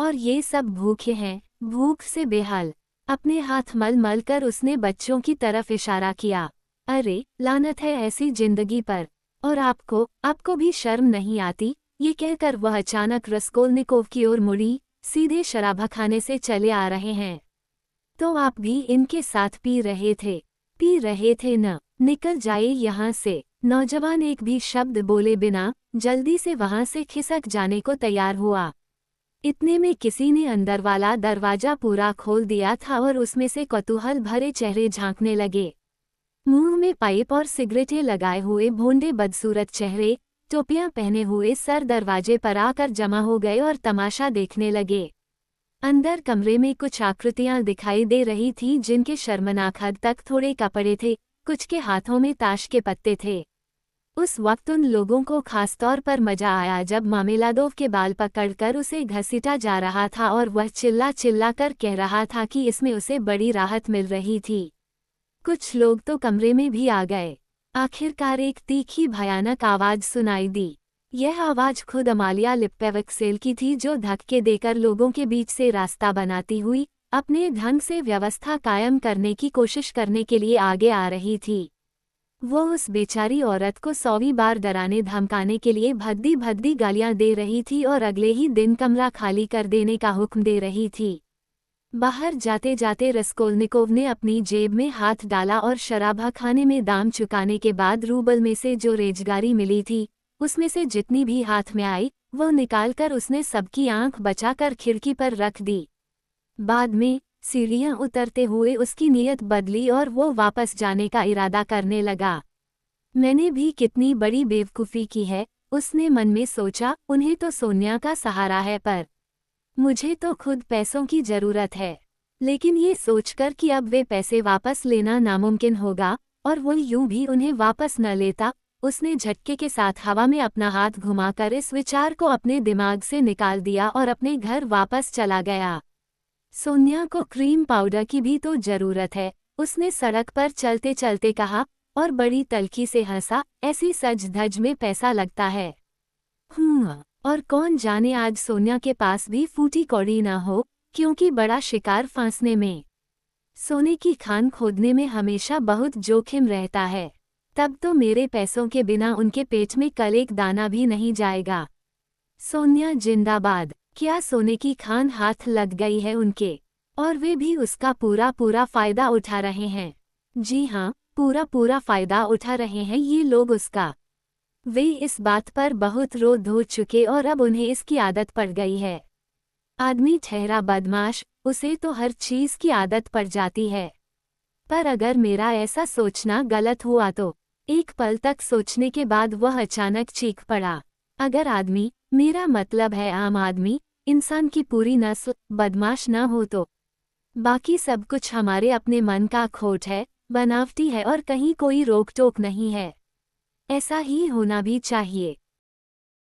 और ये सब भूखे हैं, भूख से बेहाल। अपने हाथ मल मल कर उसने बच्चों की तरफ इशारा किया। अरे, लानत है ऐसी जिंदगी पर। और आपको भी शर्म नहीं आती? ये कहकर वह अचानक रस्कोल्निकोव की ओर मुड़ी, सीधे शराबखाने से चले आ रहे हैं। तो आप भी इनके साथ पी रहे थे न? निकल जाइए यहाँ से। नौजवान एक भी शब्द बोले बिना जल्दी से वहां से खिसक जाने को तैयार हुआ। इतने में किसी ने अंदर वाला दरवाजा पूरा खोल दिया था और उसमें से कौतूहल भरे चेहरे झांकने लगे। मुंह में पाइप और सिगरेटें लगाए हुए भोंडे बदसूरत चेहरे, टोपियां पहने हुए सर दरवाजे पर आकर जमा हो गए और तमाशा देखने लगे। अंदर कमरे में कुछ आकृतियां दिखाई दे रही थीं जिनके शर्मनाक हद तक थोड़े कपड़े थे, कुछ के हाथों में ताश के पत्ते थे। उस वक्त उन लोगों को खासतौर पर मजा आया जब मामेलादोव के बाल पकड़कर उसे घसीटा जा रहा था और वह चिल्ला चिल्ला कर कह रहा था कि इसमें उसे बड़ी राहत मिल रही थी। कुछ लोग तो कमरे में भी आ गए। आखिरकार एक तीखी भयानक आवाज सुनाई दी। यह आवाज खुद अमालिया लिप्पेवक्सेल की थी, जो धक्के देकर लोगों के बीच से रास्ता बनाती हुई अपने ढंग से व्यवस्था कायम करने की कोशिश करने के लिए आगे आ रही थी। वो उस बेचारी औरत को 100वीं बार डराने धमकाने के लिए भद्दी भद्दी गालियां दे रही थी और अगले ही दिन कमरा खाली कर देने का हुक्म दे रही थी। बाहर जाते जाते रस्कोल्निकोव ने अपनी जेब में हाथ डाला और शराबखाने में दाम चुकाने के बाद रूबल में से जो रेजगारी मिली थी, उसमें से जितनी भी हाथ में आई वो निकालकर उसने सबकी आंख बचाकर खिड़की पर रख दी। बाद में सीढ़ियां उतरते हुए उसकी नीयत बदली और वो वापस जाने का इरादा करने लगा। मैंने भी कितनी बड़ी बेवकूफ़ी की है, उसने मन में सोचा। उन्हें तो सोनिया का सहारा है, पर मुझे तो खुद पैसों की ज़रूरत है। लेकिन ये सोचकर कि अब वे पैसे वापस लेना नामुमकिन होगा और वो यूं भी उन्हें वापस न लेता, उसने झटके के साथ हवा में अपना हाथ घुमाकर इस विचार को अपने दिमाग से निकाल दिया और अपने घर वापस चला गया। सोनिया को क्रीम पाउडर की भी तो जरूरत है, उसने सड़क पर चलते चलते कहा और बड़ी तल्खी से हंसा। ऐसी सज धज में पैसा लगता है। और कौन जाने आज सोनिया के पास भी फूटी कौड़ी ना हो, क्योंकि बड़ा शिकार फांसने में, सोने की खान खोदने में हमेशा बहुत जोखिम रहता है। तब तो मेरे पैसों के बिना उनके पेट में कल एक दाना भी नहीं जाएगा। सोनिया जिंदाबाद। क्या सोने की खान हाथ लग गई है उनके, और वे भी उसका पूरा पूरा फायदा उठा रहे हैं। जी हाँ, पूरा पूरा फायदा उठा रहे हैं ये लोग उसका। वे इस बात पर बहुत रो धो चुके और अब उन्हें इसकी आदत पड़ गई है। आदमी ठहरा बदमाश, उसे तो हर चीज की आदत पड़ जाती है। पर अगर मेरा ऐसा सोचना गलत हुआ तो, एक पल तक सोचने के बाद वह अचानक चीख पड़ा। अगर आदमी, मेरा मतलब है आम आदमी, इंसान की पूरी नस्ल बदमाश न हो तो बाकी सब कुछ हमारे अपने मन का खोट है, बनावटी है और कहीं कोई रोक टोक नहीं है। ऐसा ही होना भी चाहिए।